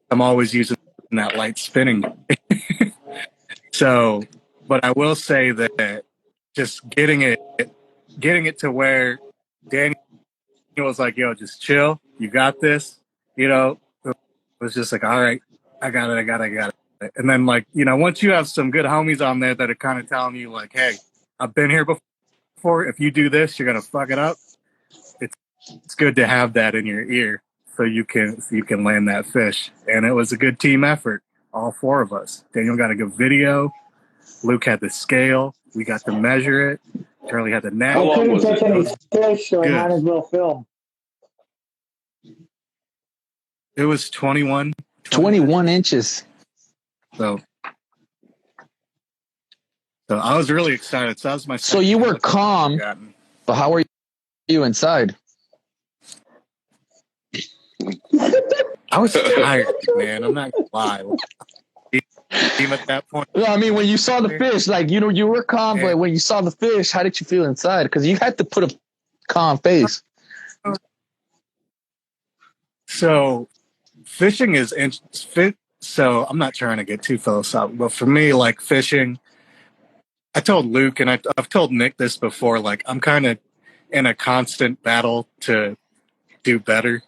I'm always using that light spinning. So, but I will say that just getting it to where Daniel was like, yo, just chill. You got this. You know, it was just like, all right, I got it. And then, like, you know, once you have some good homies on there that are kind of telling you, like, hey, I've been here before. If you do this, you're going to fuck it up. It's good to have that in your ear so you can land that fish. And it was a good team effort, all four of us. Daniel got a good video. Luke had the scale. We got to measure it. Charlie had the net. How I long couldn't was catch it? any fish, so I Good. might as well film. It was 21 inches. So I was really excited. So that was my. So you were calm, but how were you inside? I was tired, man. I'm not gonna lie. Team at that point. No, I mean, when you saw the fish, like, you know, you were calm, but when you saw the fish, how did you feel inside? Because you had to put a calm face. So fishing is so I'm not trying to get too philosophical, but for me, like, fishing, I told Luke and I've told Nick this before, like, I'm kind of in a constant battle to do better,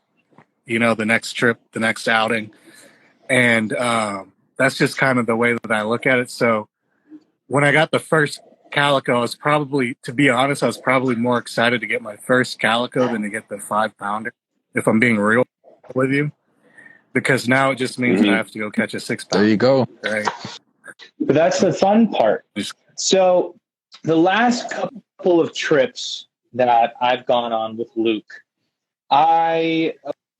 you know, the next trip, the next outing. And that's just kind of the way that I look at it. So when I got the first calico, I was probably more excited to get my first calico than to get the 5-pounder, if I'm being real with you. Because now it just means that I have to go catch a 6-pounder. There you go. Right. But that's the fun part. So the last couple of trips that I've gone on with Luke,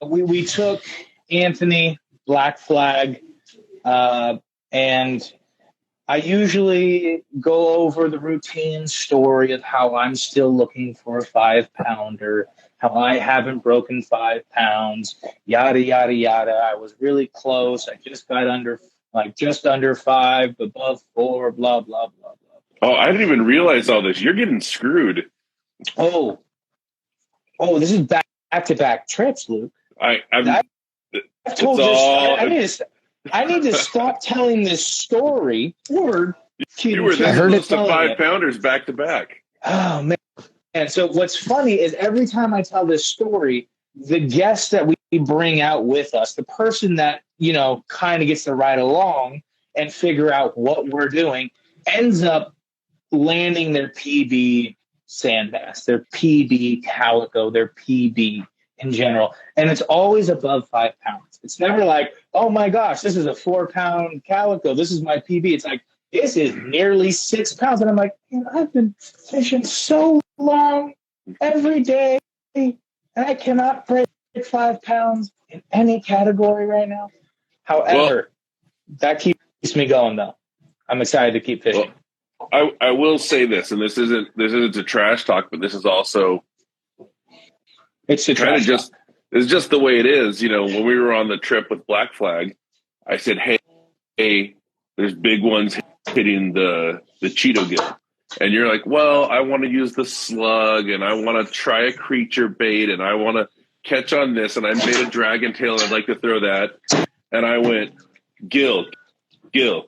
we took Anthony, Black Flag, and I usually go over the routine story of how I'm still looking for a 5-pounder, how I haven't broken 5 pounds, yada, yada, yada. I was really close. I just got just under 5, above 4, blah, blah, blah, blah. Oh, I didn't even realize all this. You're getting screwed. Oh, this is back-to-back trips, Luke. I've told this. I need to stop telling this story. You were this close to 5-pounders back to back. Oh man! And so what's funny is every time I tell this story, the guest that we bring out with us, the person that, you know, kind of gets to ride along and figure out what we're doing, ends up landing their PB sand bass, their PB calico, their PB in general. And it's always above 5 pounds. It's never like, oh my gosh, this is a 4-pound calico. This is my PB. It's like, this is nearly 6 pounds. And I'm like, man, I've been fishing so long every day, and I cannot break 5 pounds in any category right now. However, that keeps me going though. I'm excited to keep fishing. I will say this, and this isn't a trash talk, but this is also it's just the way it is. You know, when we were on the trip with Black Flag, I said, hey, there's big ones hitting the Cheeto gill. And you're like, well, I want to use the slug, and I want to try a creature bait, and I want to catch on this, and I made a dragon tail, and I'd like to throw that. And I went, gill. And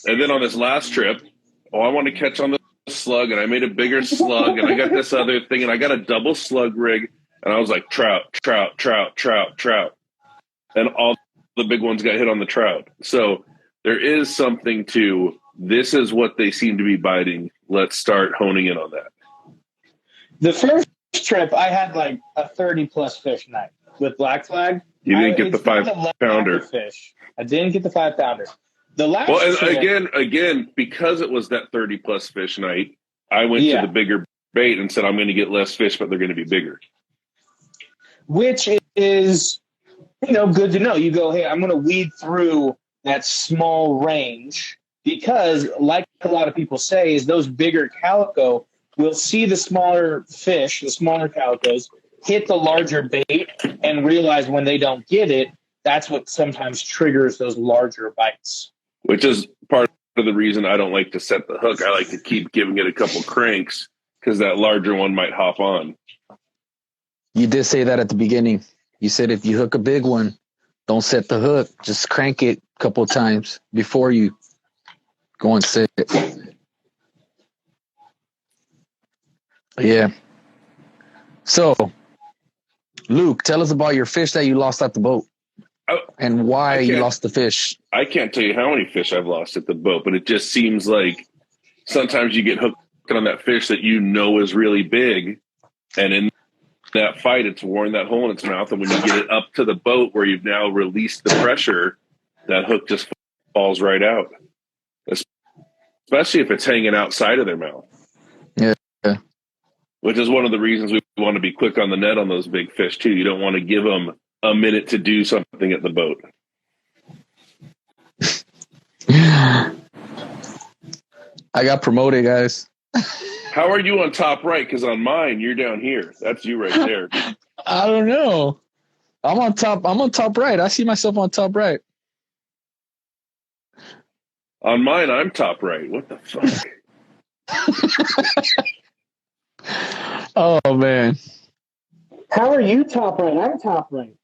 then on this last trip, I want to catch on the slug, and I made a bigger slug, and I got this other thing, and I got a double slug rig, and I was like, trout. And all the big ones got hit on the trout. So there is something to, this is what they seem to be biting. Let's start honing in on that. The first trip, I had like a 30-plus fish night with Black Flag. You didn't get the 5-pounder fish. I didn't get the 5-pounder. The last trip, again, because it was that 30-plus fish night, I went to the bigger bait and said, I'm going to get less fish, but they're going to be bigger. Which is, you know, good to know. You go, hey, I'm going to weed through that small range because, like a lot of people say, is those bigger calico will see the smaller fish, the smaller calicos, hit the larger bait and realize when they don't get it, that's what sometimes triggers those larger bites. Which is part of the reason I don't like to set the hook. I like to keep giving it a couple cranks because that larger one might hop on. You did say that at the beginning. You said if you hook a big one, don't set the hook. Just crank it a couple times before you go and set it. Yeah. So, Luke, tell us about your fish that you lost at the boat. and why you lost the fish. I can't tell you how many fish I've lost at the boat, but it just seems like sometimes you get hooked on that fish that you know is really big, and in that fight, it's worn that hole in its mouth, and when you get it up to the boat where you've now released the pressure, that hook just falls right out, especially if it's hanging outside of their mouth. Yeah. Which is one of the reasons we want to be quick on the net on those big fish, too. You don't want to give them a minute to do something at the boat. I got promoted, guys. How are you on top right? Because on mine, you're down here. That's you right there. I don't know. I'm on top right. I see myself on top right. On mine, I'm top right. What the fuck? Oh, man. How are you top right? I'm top right.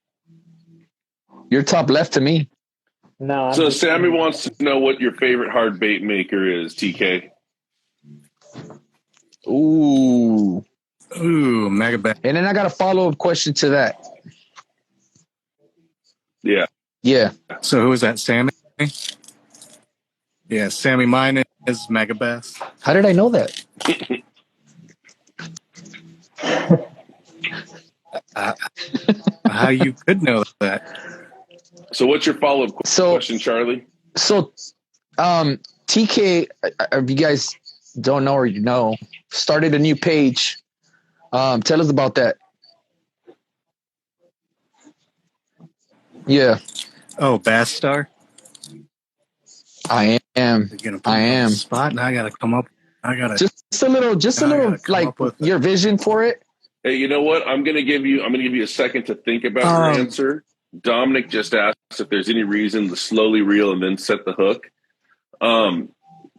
You're top left to me. No. So Sammy wants to know what your favorite hard bait maker is, TK. Ooh, Megabass. And then I got a follow-up question to that. Yeah. So who is that, Sammy? Yeah, Sammy. Mine is Megabass. How did I know that? How you could know that? So what's your follow-up question, Charlie? So, TK, if you guys don't know or you know, started a new page. Tell us about that. Yeah. Oh, Bass Star? I am. Spot, and I got to come up. Just a little, like your vision for it. Hey, you know what? I'm gonna give you a second to think about your answer. Dominic just asked if there's any reason to slowly reel and then set the hook.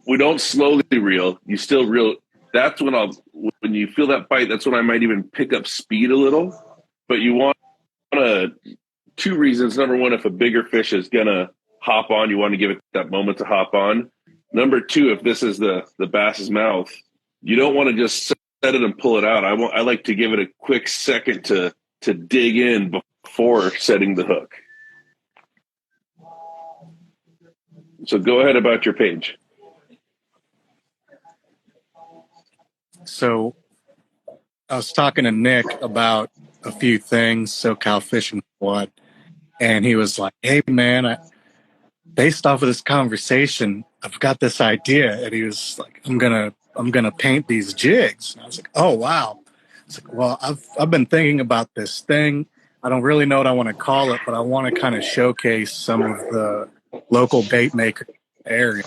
We don't slowly reel. You still reel. That's when when you feel that bite, that's when I might even pick up speed a little. But you want two reasons. Number one, if a bigger fish is gonna hop on, you want to give it that moment to hop on. Number two, if this is the bass's mouth, you don't want to just set it and pull it out. I like to give it a quick second to dig in before setting the hook. So go ahead about your page. So I was talking to Nick about a few things, SoCal Fishing Squad, and he was like, "Hey, man, based off of this conversation, I've got this idea." And he was like, I'm gonna paint these jigs. And I was like, "Oh, wow." It's like, well, I've been thinking about this thing. I don't really know what I want to call it, but I want to kind of showcase some of the local bait maker area,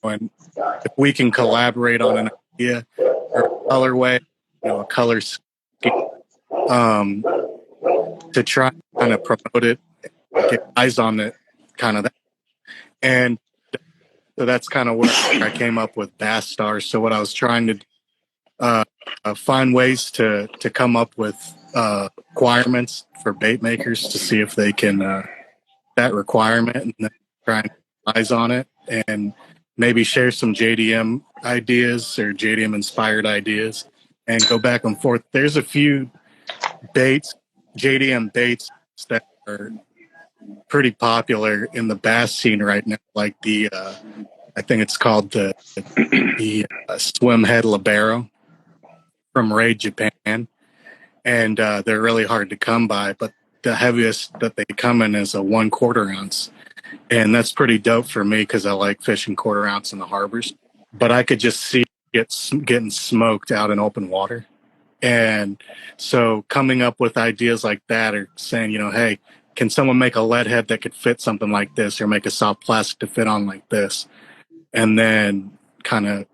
and if we can collaborate on an idea or a colorway, a color scheme, to try and kind of promote it, get eyes on it, kind of that. And so that's kind of where I came up with Bass Star. So what I was trying to do, find ways to come up with requirements for bait makers to see if they can that requirement, and then try and get eyes on it, and maybe share some JDM ideas or JDM inspired ideas, and go back and forth. There's a few JDM baits that are pretty popular in the bass scene right now, like the I think it's called the swim head libero from Raid Japan, and they're really hard to come by, but the heaviest that they come in is a 1/4 ounce, and that's pretty dope for me because I like fishing 1/4 ounce in the harbors, but I could just see getting smoked out in open water. And so coming up with ideas like that, or saying, hey, can someone make a lead head that could fit something like this, or make a soft plastic to fit on like this? And then kind of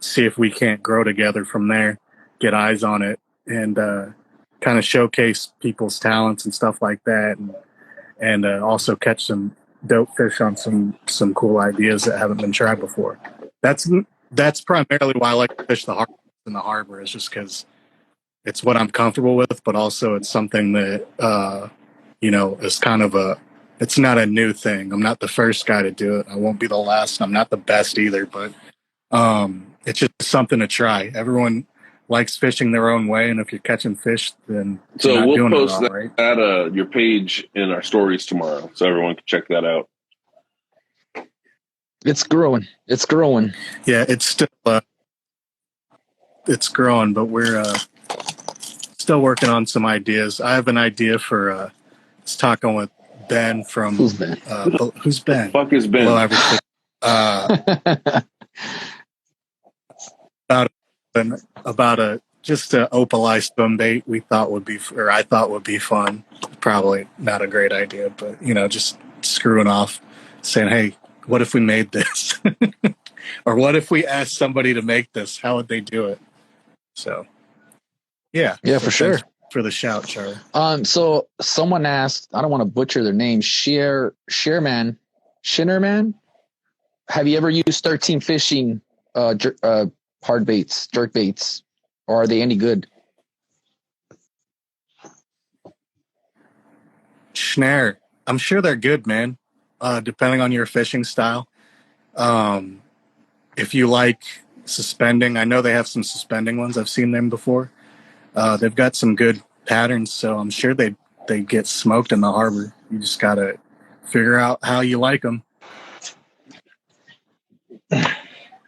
see if we can't grow together from there, get eyes on it, and kind of showcase people's talents and stuff like that, and also catch some dope fish on some cool ideas that haven't been tried before. That's primarily why I like to fish in the harbor, is just because it's what I'm comfortable with, but also it's something that is kind of it's not a new thing. I'm not the first guy to do it. I won't be the last. I'm not the best either, but it's just something to try. Everyone likes fishing their own way, and if you're catching fish, then you're So not we'll doing post it that, all right. at your page in our stories tomorrow, so everyone can check that out. It's growing. It's growing. Yeah, it's still it's growing, but we're still working on some ideas. I have an idea for I was talking with Ben from Who's Ben? Who's Ben? Fuck is Ben? Below Average Fish. About a just a opalite swim bait we thought would be, or I thought would be fun. Probably not a great idea, but just screwing off, saying, "Hey, what if we made this?" Or what if we asked somebody to make this? How would they do it? So, yeah, for sure. For the shout, Charlie. So someone asked, I don't want to butcher their name, Shinnerman. Have you ever used 13 fishing hard baits, jerk baits, or are they any good? Schnarr, I'm sure they're good, man. Depending on your fishing style. If you like suspending, I know they have some suspending ones. I've seen them before. They've got some good patterns, so I'm sure they get smoked in the harbor. You just gotta figure out how you like them.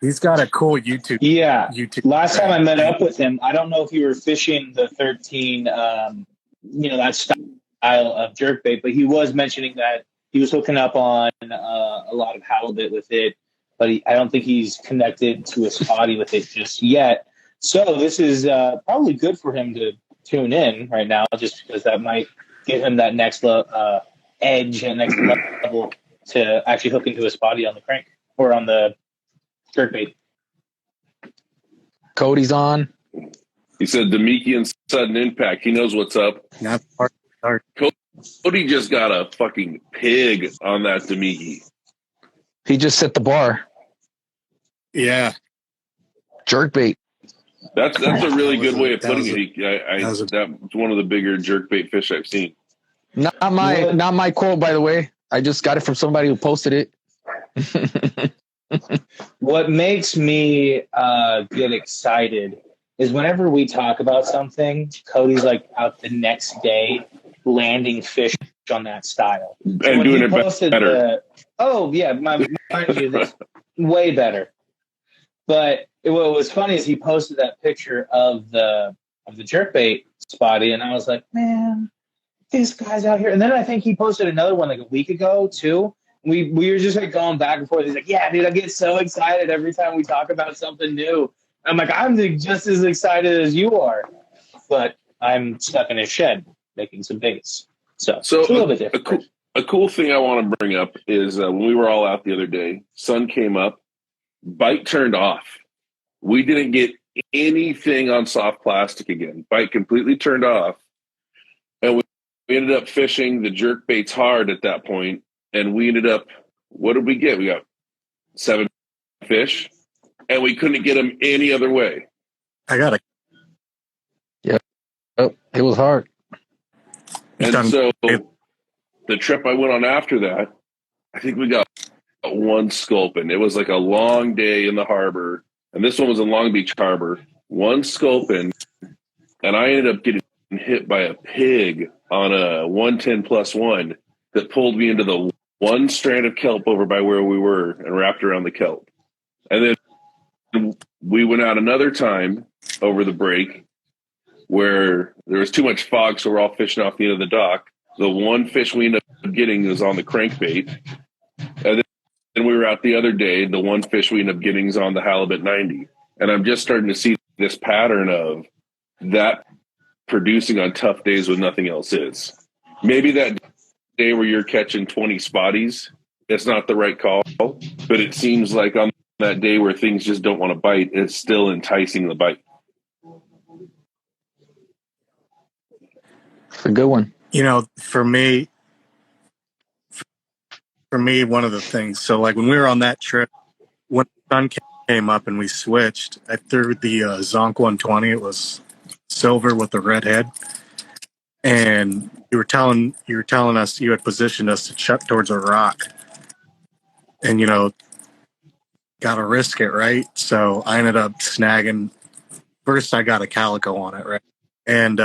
He's got a cool YouTube. Yeah. YouTube. Last time I met up with him, I don't know if you were fishing the 13, that style of jerkbait, but he was mentioning that he was hooking up on a lot of halibut with it, but I don't think he's connected to a spotty with it just yet. So this is probably good for him to tune in right now, just because that might give him that next edge and next level to actually hook into a spotty on the crank or on the jerkbait. Cody's on. He said Demiki and sudden impact. He knows what's up. Not hard. Cody just got a fucking pig on that Demiki. He just set the bar. Yeah. Jerkbait. That's a really good way of putting it. That's one of the bigger jerkbait fish I've seen. Not my quote, by the way. I just got it from somebody who posted it. What makes me get excited is whenever we talk about something, Cody's like out the next day landing fish on that style. And doing it better. Mind you, that's way better. But what was funny is he posted that picture of the jerkbait spotty, and I was like, man, this guy's out here. And then I think he posted another one like a week ago too. We were just like going back and forth. He's like, yeah, dude, I get so excited every time we talk about something new. I'm like, I'm just as excited as you are, but I'm stuck in a shed making some baits. So it's a little bit different. A cool thing I want to bring up is when we were all out the other day, sun came up, bite turned off. We didn't get anything on soft plastic again. Bite completely turned off. And we ended up fishing the jerk baits hard at that point. And we ended up, what did we get? We got 7 fish, and we couldn't get them any other way. I got it. Yeah. Oh, it was hard. And so the trip I went on after that, I think we got one sculpin. It was like a long day in the harbor. And this one was in Long Beach Harbor. One sculpin. And I ended up getting hit by a pig on a 110+1 that pulled me into the one strand of kelp over by where we were and wrapped around the kelp. And then we went out another time over the break where there was too much fog, so we're all fishing off the end of the dock. The one fish we ended up getting was on the crankbait. And then we were out the other day, the one fish we ended up getting is on the halibut 90. And I'm just starting to see this pattern of that producing on tough days when nothing else is. Maybe that day where you're catching 20 spotties, it's not the right call, but it seems like on that day where things just don't want to bite, it's still enticing the bite. It's a good one. For me, one of the things, so like when we were on that trip, when the sun came up and we switched, I threw the Zonk 120. It was silver with the red head. And you were telling us you had positioned us to chuck towards a rock, and got to risk it, right? So I ended up snagging first I got a calico on it, right? And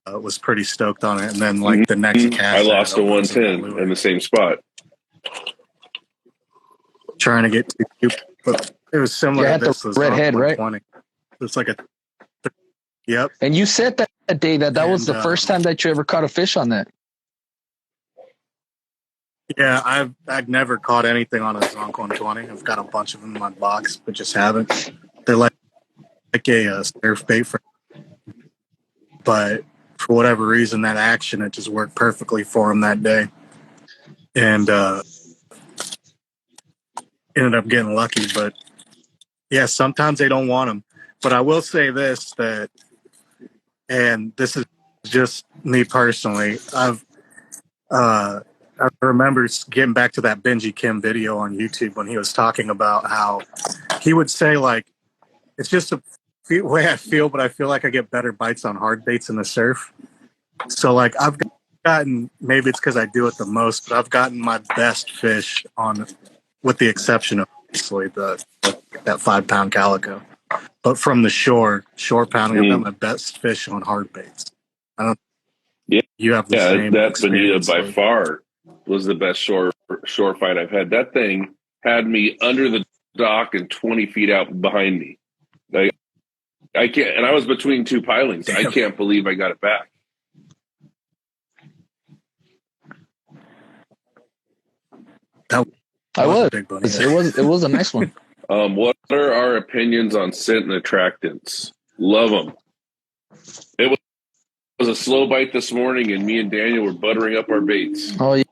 was pretty stoked on it. And then like the next cast, I lost a 110 in the same spot. Trying to get to, but it was similar Yeah, to this. the red head, right? It's like a, yep. And you said that day that was the first time that you ever caught a fish on that. Yeah, I've never caught anything on a Zonk 120. I've got a bunch of them in my box, but just haven't. They're like a surf bait for, but for whatever reason, that action, it just worked perfectly for him that day. And ended up getting lucky. But yeah, sometimes they don't want them. But I will say this, that, and this is just me personally, I remember getting back to that Benji Kim video on YouTube when he was talking about how he would say, like, it's just a way I feel, but I feel like I get better bites on hard baits in the surf. So, like, I've gotten, maybe it's because I do it the most, but I've gotten my best fish on, with the exception of obviously that 5-pound calico. But from the shore pounding, I've got my best fish on hard baits. I don't. Yeah, you have the same. That bonita by far was the best shore fight I've had. That thing had me under the dock and 20 feet out behind me. Like, I can't, and I was between two pilings. I can't believe I got it back. It was a nice one. What are our opinions on scent and attractants? Love them. It was a slow bite this morning, and me and Daniel were buttering up our baits. Oh, you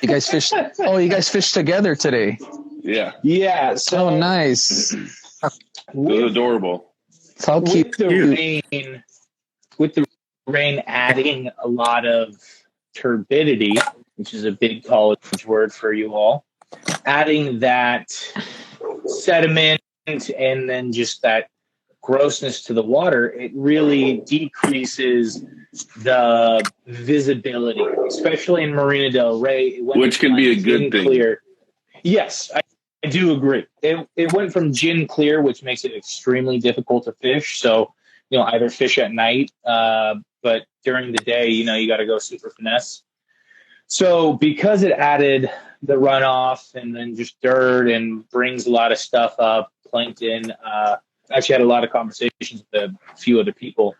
guys fished. Oh, you guys fished together today. Yeah. Yeah. So nice. It was adorable. How cute. With the rain adding a lot of turbidity, which is a big college word for you all, adding that sediment and then just that grossness to the water, it really decreases the visibility, especially in Marina del Rey. Which can be a good thing. Clear. Yes, I do agree. It went from gin clear, which makes it extremely difficult to fish. So, either fish at night, but during the day, you got to go super finesse. So because it added the runoff and then just dirt and brings a lot of stuff up, plankton, actually had a lot of conversations with a few other people.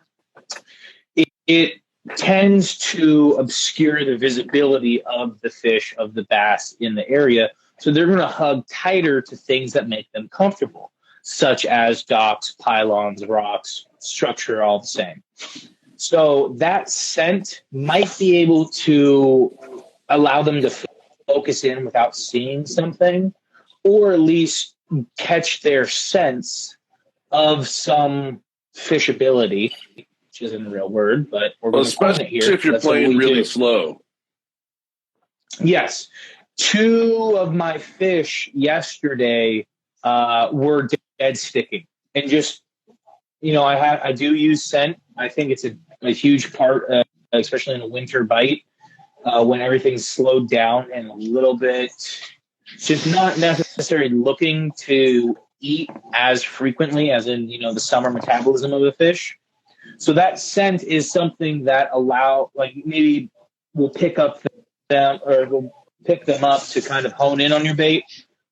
It tends to obscure the visibility of the fish, of the bass in the area. So they're going to hug tighter to things that make them comfortable, such as docks, pylons, rocks, structure, all the same. So that scent might be able to allow them to focus in without seeing something, or at least catch their sense of some fishability, which isn't a real word, but we're going to find it here. If you're playing really slow. Yes. 2 of my fish yesterday were dead sticking. And just, I do use scent. I think it's a huge part, especially in a winter bite, when everything's slowed down and a little bit, just not necessarily looking to eat as frequently as in, the summer metabolism of a fish. So that scent is something that maybe we'll pick up them or we'll pick them up to kind of hone in on your bait.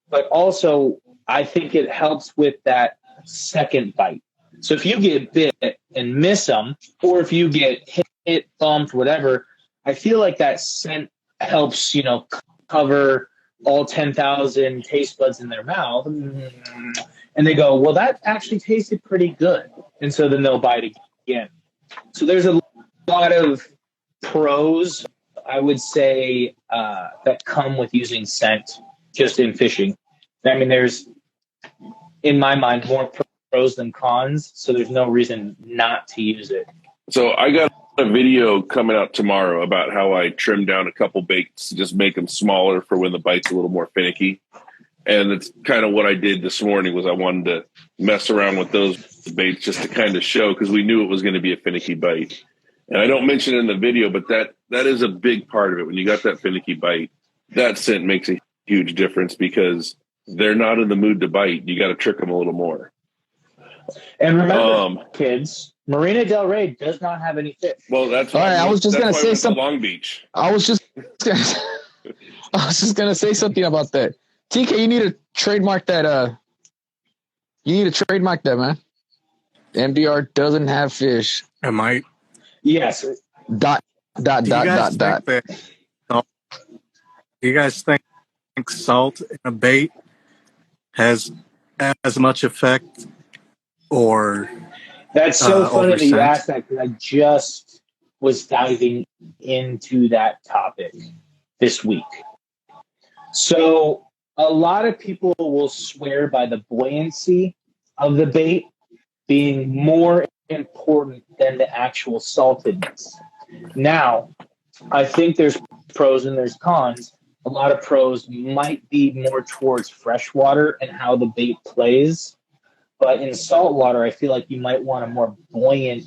But also, I think it helps with that second bite. So if you get bit and miss them, or if you get hit, bumped, whatever, I feel like that scent helps, cover all 10,000 taste buds in their mouth. And they go, well, that actually tasted pretty good. And so then they'll bite again. So there's a lot of pros, I would say, that come with using scent just in fishing. I mean, there's, in my mind, more pros than cons. So there's no reason not to use it. So I got a video coming out tomorrow about how I trimmed down a couple baits to just make them smaller for when the bite's a little more finicky. And it's kind of what I did this morning was I wanted to mess around with those baits just to kind of show, because we knew it was going to be a finicky bite. And I don't mention it in the video, but that is a big part of it. When you got that finicky bite, that scent makes a huge difference because they're not in the mood to bite. You got to trick them a little more. And remember, kids, Marina Del Rey does not have any fish. Well, that's All why right, I was just that's gonna why say we went to something. Long Beach. I was just gonna say something about that. TK, you need to trademark that. You need to trademark that, man. MDR doesn't have fish. I might. Yes. Dot. Do you guys think salt in a bait has as much effect, or That's so funny over that you scent? asked that, because I just was diving into that topic this week. So a lot of people will swear by the buoyancy of the bait being more important than the actual saltedness. Now, I think there's pros and there's cons. A lot of pros might be more towards freshwater and how the bait plays. But in saltwater, I feel like you might want a more buoyant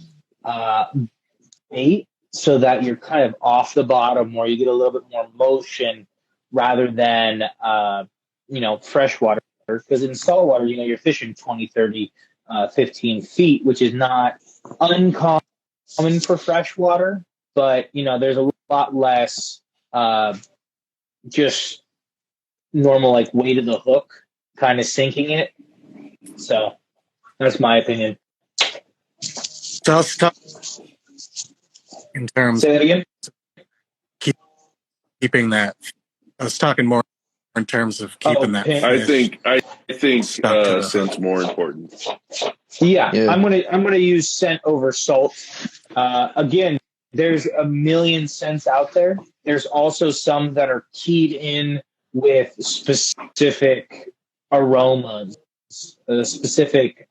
bait so that you're kind of off the bottom, or you get a little bit more motion rather than, freshwater. Because in saltwater, you're fishing 20, 30, 15 feet, which is not uncommon for freshwater. But, there's a lot less just normal, like, weight of the hook kind of sinking it. So that's my opinion. So let's talk in terms Say that again? of keeping that. I was talking more in terms of keeping that fish. I think stuck to the scent's more important. Yeah. I'm gonna use scent over salt. Again, there's a million scents out there. There's also some that are keyed in with specific aromas, specific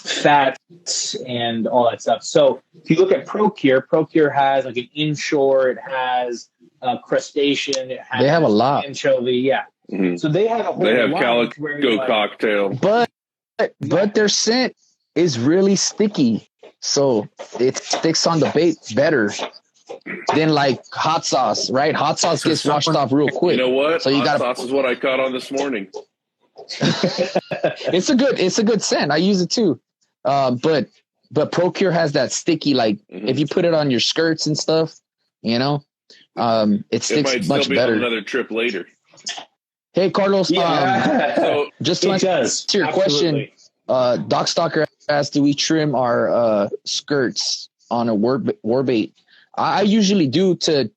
fats, and all that stuff. So if you look at Procure has like an inshore, it has crustacean, it has They have a lot. anchovy, yeah. Mm-hmm. So they have a whole They have line Calico cocktail. But their scent is really sticky, so it sticks on the bait better than like hot sauce, right? Hot sauce gets washed off real quick. You know what? So you Hot got sauce is what I caught on this morning. It's a good scent. I use it too. But Procure has that sticky, like if you put it on your skirts and stuff, it sticks It might much still be better. on another trip later. Hey Carlos, So just to answer your question, Doc Stalker asked, do we trim our skirts on a war bait? I usually do to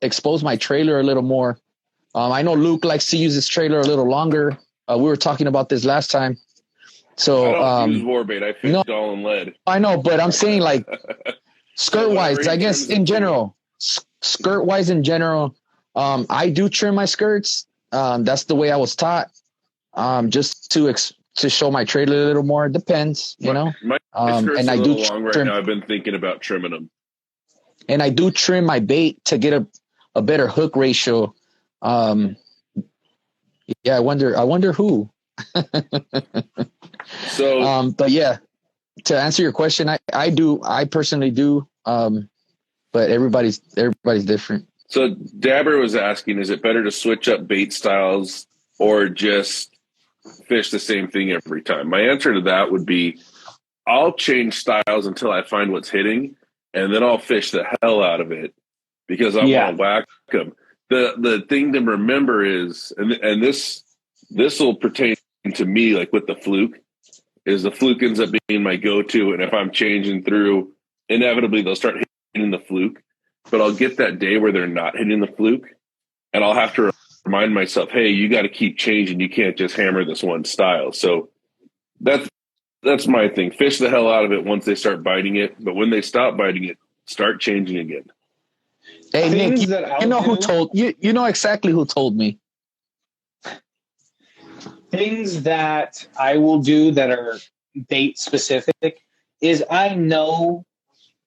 expose my trailer a little more. I know Luke likes to use his trailer a little longer. We were talking about this last time. So I don't use warbait. I fish all in lead. I know, but I'm saying like skirt wise, I guess in general, skirt-wise in general, I do trim my skirts. That's the way I was taught. Just to show my trailer a little more. It depends, My skirts and are I a do little long right trim, now. I've been thinking about trimming them. and I do trim my bait to get a better hook ratio. Yeah, I wonder who. So, but yeah, to answer your question, I personally do. But everybody's different. So Dabber was asking, is it better to switch up bait styles or just fish the same thing every time? My answer to that would be, I'll change styles until I find what's hitting, and then I'll fish the hell out of it because I want to whack them. The thing to remember is, and this will pertain to me, like with the fluke, is the fluke ends up being my go-to, and if I'm changing through, inevitably they'll start hitting the fluke, but I'll get that day where they're not hitting the fluke, and I'll have to remind myself, hey, you got to keep changing. You can't just hammer this one style. So that's my thing. Fish the hell out of it once they start biting it, but when they stop biting it, start changing again. Hey Nick, you know who told you? You know exactly who told me. Things that I will do that are bait specific is I know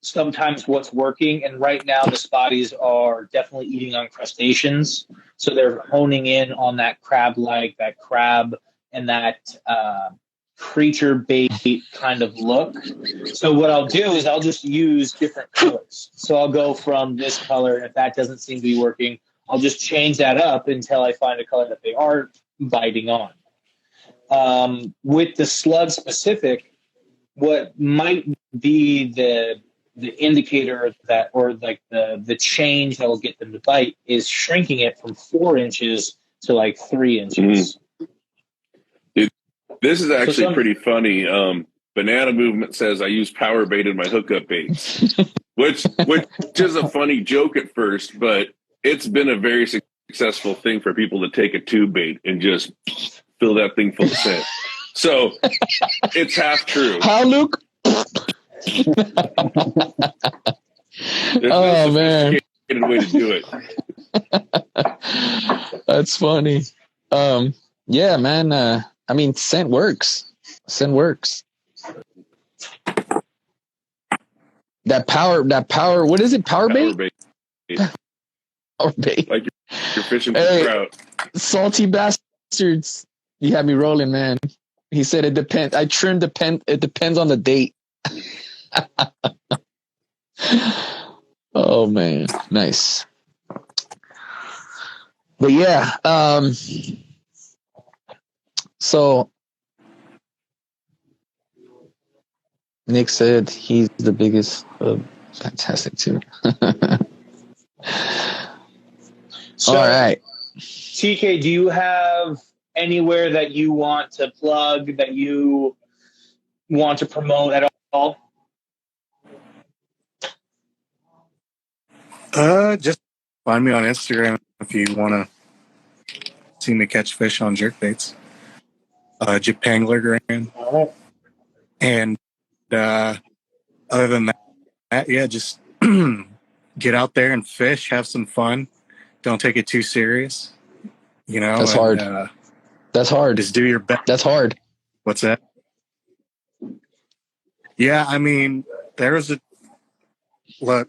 sometimes what's working, and right now the spotties are definitely eating on crustaceans, so they're honing in on that crab-like, that crab and that creature bait kind of look. So what I'll do is I'll just use different colors. So I'll go from this color, and if that doesn't seem to be working, I'll just change that up until I find a color that they are biting on. With the slug specific, what might be the indicator that, or like the change that will get them to bite, is shrinking it from 4 inches to like 3 inches. Dude, this is actually pretty funny. Banana Movement says I use power bait in my hookup baits, which is a funny joke at first, but it's been a very successful thing for people to take a tube bait and just fill that thing full of sand. So it's half true. How, Luke? There's no sophisticated way to do it. That's funny. Yeah, man. I mean, scent works. Scent works. That power. What is it? Power bait? Power bait. Like you're fishing for trout. Salty bastards. You had me rolling, man. He said it depends. I trimmed it depends on the date. Oh man, nice. But yeah, so Nick said he's the biggest. Fantastic too. So, all right, TK, do you have anywhere that you want to plug, that you want to promote at all? Just find me on Instagram if you want to see me catch fish on jerkbaits. Japanglergram. All right. And other than that, yeah, just get out there and fish, have some fun. Don't take it too serious. You know, that's hard. That's hard. Just do your best. That's hard. What's that? Yeah, I mean, there was like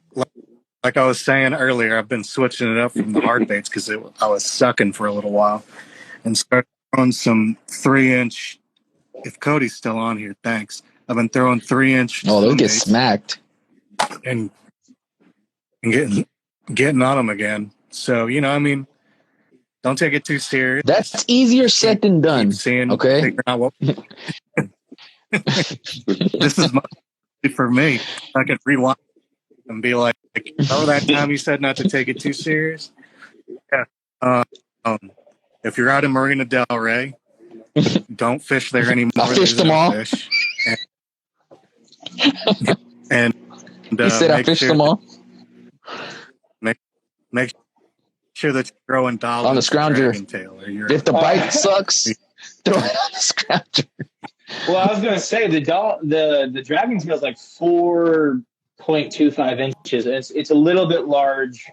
I was saying earlier, I've been switching it up from the hard baits because I was sucking for a little while, and started throwing some 3-inch. If Cody's still on here, thanks. I've been throwing 3-inch. Oh, they'll get smacked. And getting on them again. So, you know, I mean, don't take it too serious. That's easier said than done. Okay. Figuring out what this is for me. I could rewind and be like, "Oh, that time you said not to take it too serious." Yeah. If you're out in Marina Del Rey, don't fish there anymore. I fished them all. And he said, "I fished them all." Make sure that you're throwing dollars on the scrounger. If the bite sucks, throw it on the scrounger. Well, I was going to say the dragon tail is like 4.25 inches. It's a little bit large,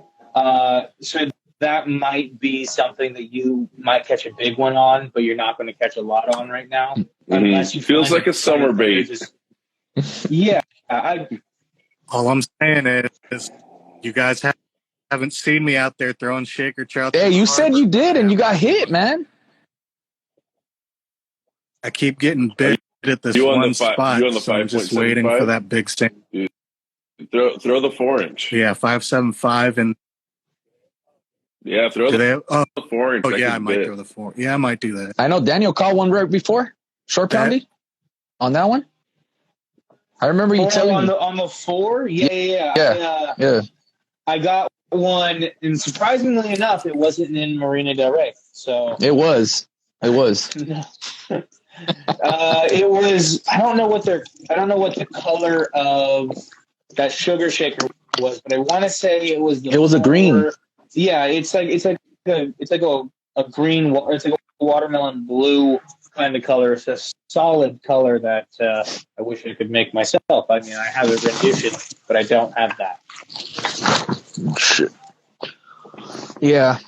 so that might be something that you might catch a big one on, but you're not going to catch a lot on right now. Unless you feels like a summer bait. Yeah, all I'm saying is, you guys haven't seen me out there throwing shaker trout. Hey, you said you did, and you got hit, man. I keep getting bit at this one spot, so I'm just waiting for that big stand. Throw the 4-inch. Yeah, 5.75 and yeah, throw the 4-inch. Oh yeah, I might throw the 4. Yeah, I might do that. I know Daniel caught one right before short pounding on that one. I remember you telling me on the 4. Yeah. I got one, and surprisingly enough, it wasn't in Marina Del Rey. So it was. It was. I don't know what the color of that sugar shaker was, but I want to say it was. It was a green. Yeah, it's like a green. It's like a watermelon blue kind of color. It's a solid color that I wish I could make myself. I mean, I have a rendition, but I don't have that. Shit. Yeah.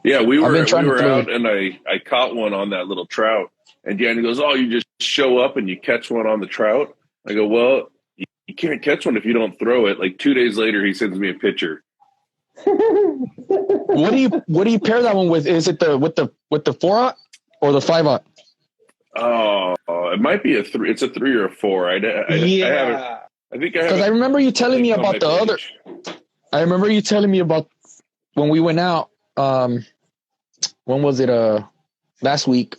Yeah, we were out, and I caught one on that little trout. And Danny goes, "Oh, you just show up and you catch one on the trout?" I go, "Well, you can't catch one if you don't throw it." Like 2 days later, he sends me a picture. What do you pair that one with? Is it with the 4-aught or the 5-aught? Oh, it might be a 3. It's a 3 or a 4. I haven't. I think I have. Because I remember you telling me about the other. I remember you telling me about when we went out. when was it? Last week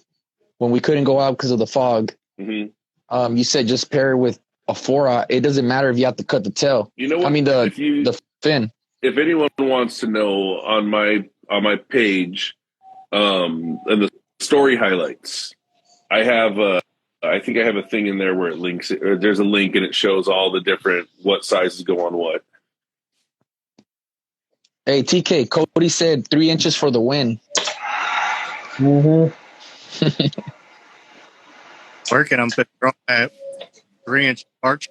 when we couldn't go out because of the fog. Mm-hmm. You said just pair it with a 4-aught. It doesn't matter if you have to cut the tail. You know what? I mean the fin. If anyone wants to know on my page, and the story highlights, I think I have a thing in there where it links. There's a link and it shows all the different what sizes go on what. Hey TK, Cody said 3 inches for the win. Mm-hmm. Working, I'm throwing that 3-inch arch.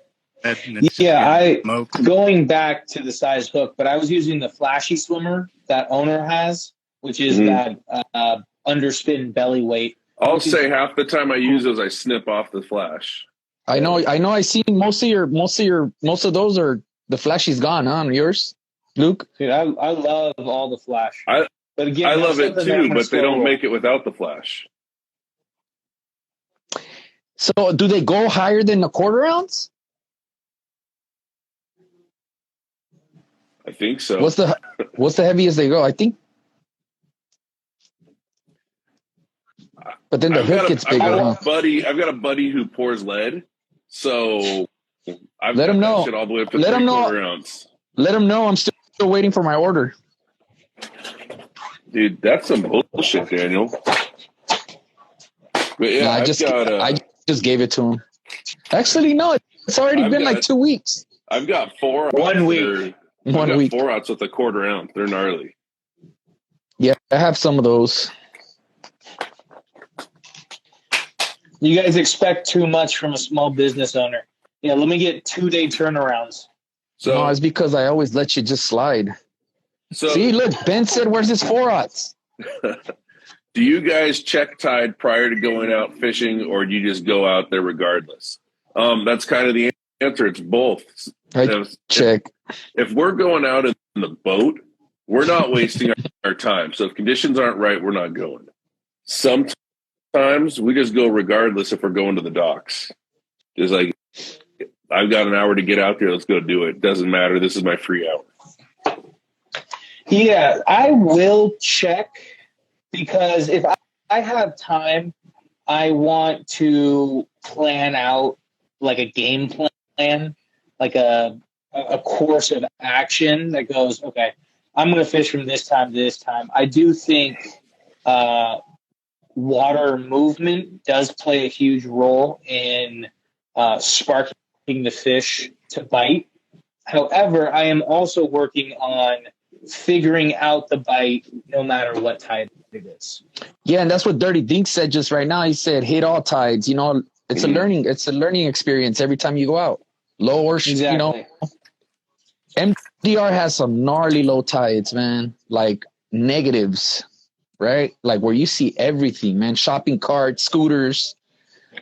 Going back to the size hook, but I was using the flashy swimmer that owner has, which is that underspin belly weight. I'll say half the time I use those, I snip off the flash. I know. I see most of those are the flashy's gone on yours, Luke. Dude, I love all the flash. But again, I love it too, but they don't make it without the flash. So do they go higher than the 1/4 ounce? I think so. What's the heaviest they go? I think. But then the hook gets bigger. I've got a buddy who pours lead, so I've let got him that know. shit all the way up to Let him 3/4 know. ounce. Let him know I'm still waiting for my order. Dude, that's some bullshit, Daniel. But yeah, I just gave it to him. Actually, no, it's already been like 2 weeks. I've got 4 1 week. 1 week. 4 outs with a 1/4 ounce. They're gnarly. Yeah, I have some of those. You guys expect too much from a small business owner. Yeah, let me get 2-day turnarounds. So no, it's because I always let you just slide. See, look, Ben said, "Where's his 4-aughts?" Do you guys check tide prior to going out fishing, or do you just go out there regardless? That's kind of the answer. It's both. Check. If we're going out in the boat, we're not wasting our time. So if conditions aren't right, we're not going. Sometimes we just go regardless if we're going to the docks. Just like, I've got an hour to get out there. Let's go do it. Doesn't matter. This is my free hour. Yeah, I will check because if I have time, I want to plan out like a game plan, like a course of action that goes, okay, I'm going to fish from this time to this time. I do think water movement does play a huge role in sparking the fish to bite. However, I am also working on figuring out the bite no matter what tide it is. Yeah, and that's what Dirty Dink said just right now. He said, hit all tides. You know, it's a learning experience every time you go out. Low or, exactly. You know, MDR has some gnarly low tides, man. Like negatives, right? Like where you see everything, man. Shopping carts, scooters.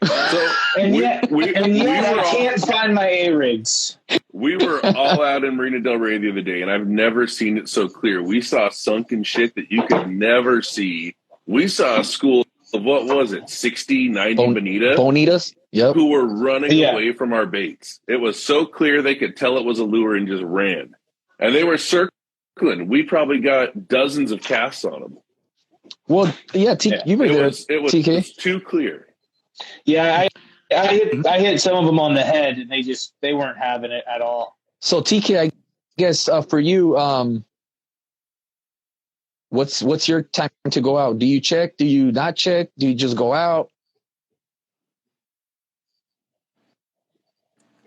So, yet I can't find my A-rigs. We were all out in Marina Del Rey the other day, and I've never seen it so clear. We saw sunken shit that you could never see. We saw a school of, what was it, 60, 90 bonitas? Yep. Who were running away from our baits. It was so clear they could tell it was a lure and just ran. And they were circling. We probably got dozens of casts on them. Well, yeah, you were there, it was TK. too clear. Yeah, I hit some of them on the head, and they weren't having it at all. So TK, I guess for you, what's your time to go out? Do you check? Do you not check? Do you just go out?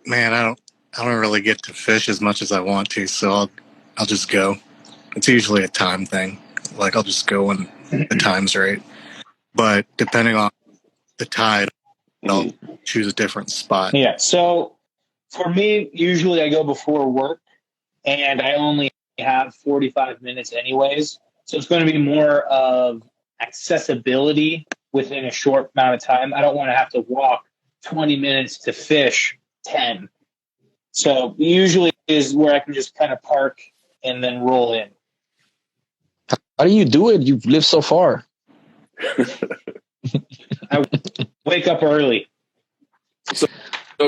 Man, I don't really get to fish as much as I want to, so I'll just go. It's usually a time thing. Like I'll just go when the time's right. But depending on the tide, I'll choose a different spot. Yeah. So for me, usually I go before work, and I only have 45 minutes anyways. So it's going to be more of accessibility within a short amount of time. I don't want to have to walk 20 minutes to fish 10. So usually is where I can just kind of park and then roll in. How do you do it? You've lived so far. I wake up early. So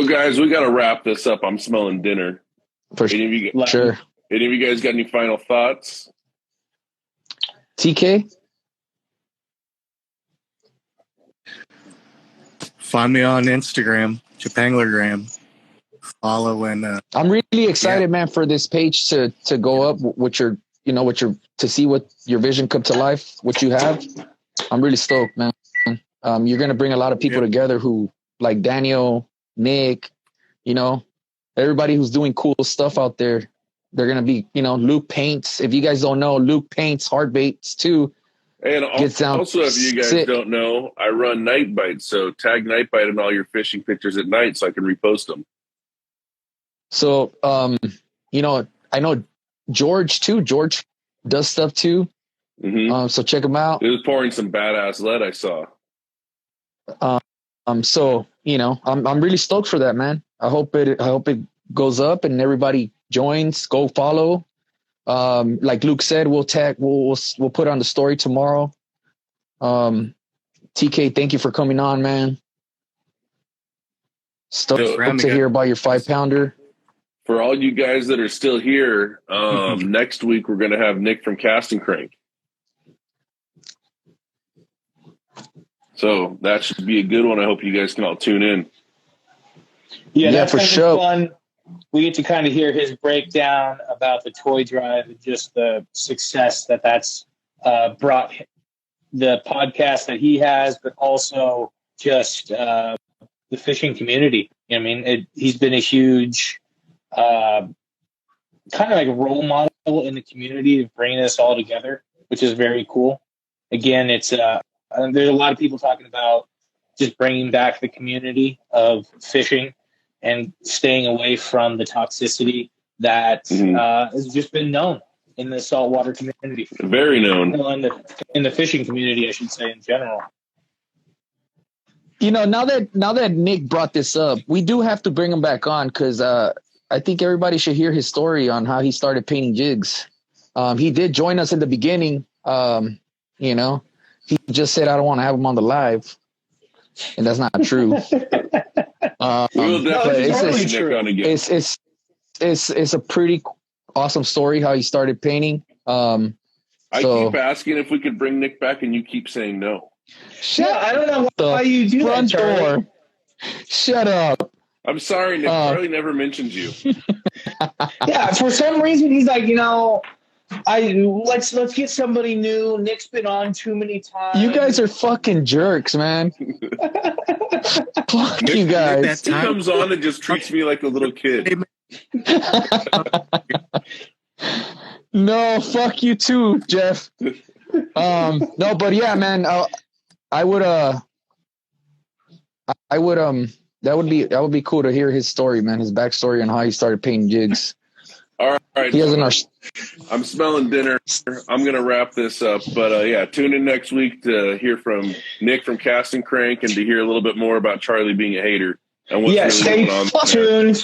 guys, we got to wrap this up. I'm smelling dinner. For sure. Any of you guys got any final thoughts? TK? Find me on Instagram, Japanglergram. Follow and I'm really excited, man, for this page to go up with your, to see what your vision come to life, what you have. I'm really stoked, man. You're going to bring a lot of people together who, like Daniel, Nick, everybody who's doing cool stuff out there. They're going to be, Luke paints. If you guys don't know, Luke paints hard baits too. And also, if you guys don't know, I run night bites. So tag night bite in all your fishing pictures at night so I can repost them. So, I know George too. George does stuff too. Mm-hmm. So check him out. It was pouring some badass lead I saw. So, I'm really stoked for that, man. I hope it goes up and everybody joins. Go follow. Like Luke said, we'll put on the story tomorrow. TK, thank you for coming on, man. Stoked to hear about your 5-pounder. For all you guys that are still here, next week we're going to have Nick from Casting Crank. So that should be a good one. I hope you guys can all tune in. Yeah, that's for sure. Fun. We get to kind of hear his breakdown about the toy drive and just the success that's brought the podcast that he has, but also just the fishing community. He's been a huge kind of like role model in the community of bringing us all together, which is very cool. Again, it's there's a lot of people talking about just bringing back the community of fishing and staying away from the toxicity that has just been known in the saltwater community. Very known. In the fishing community, I should say, in general. Now that Nick brought this up, we do have to bring him back on because I think everybody should hear his story on how he started painting jigs. He did join us in the beginning. He just said, I don't want to have him on the live. And that's not true. We'll definitely Nick on again. It's a pretty awesome story how he started painting. I keep asking if we could bring Nick back, and you keep saying no. I don't know why you do that, Charlie. Shut up. I'm sorry, Nick. Charlie never mentions you. Yeah, for some reason he's like, let's get somebody new. Nick's been on too many times. You guys are fucking jerks, man. Fuck you guys. He comes on and just treats me like a little kid. No, fuck you too, Jeff. No, but yeah, man, I would that would be cool to hear his story, man, his backstory on how he started painting jigs. All right. I'm smelling dinner. I'm going to wrap this up. But, tune in next week to hear from Nick from Casting Crank and to hear a little bit more about Charlie being a hater. And what's stay tuned.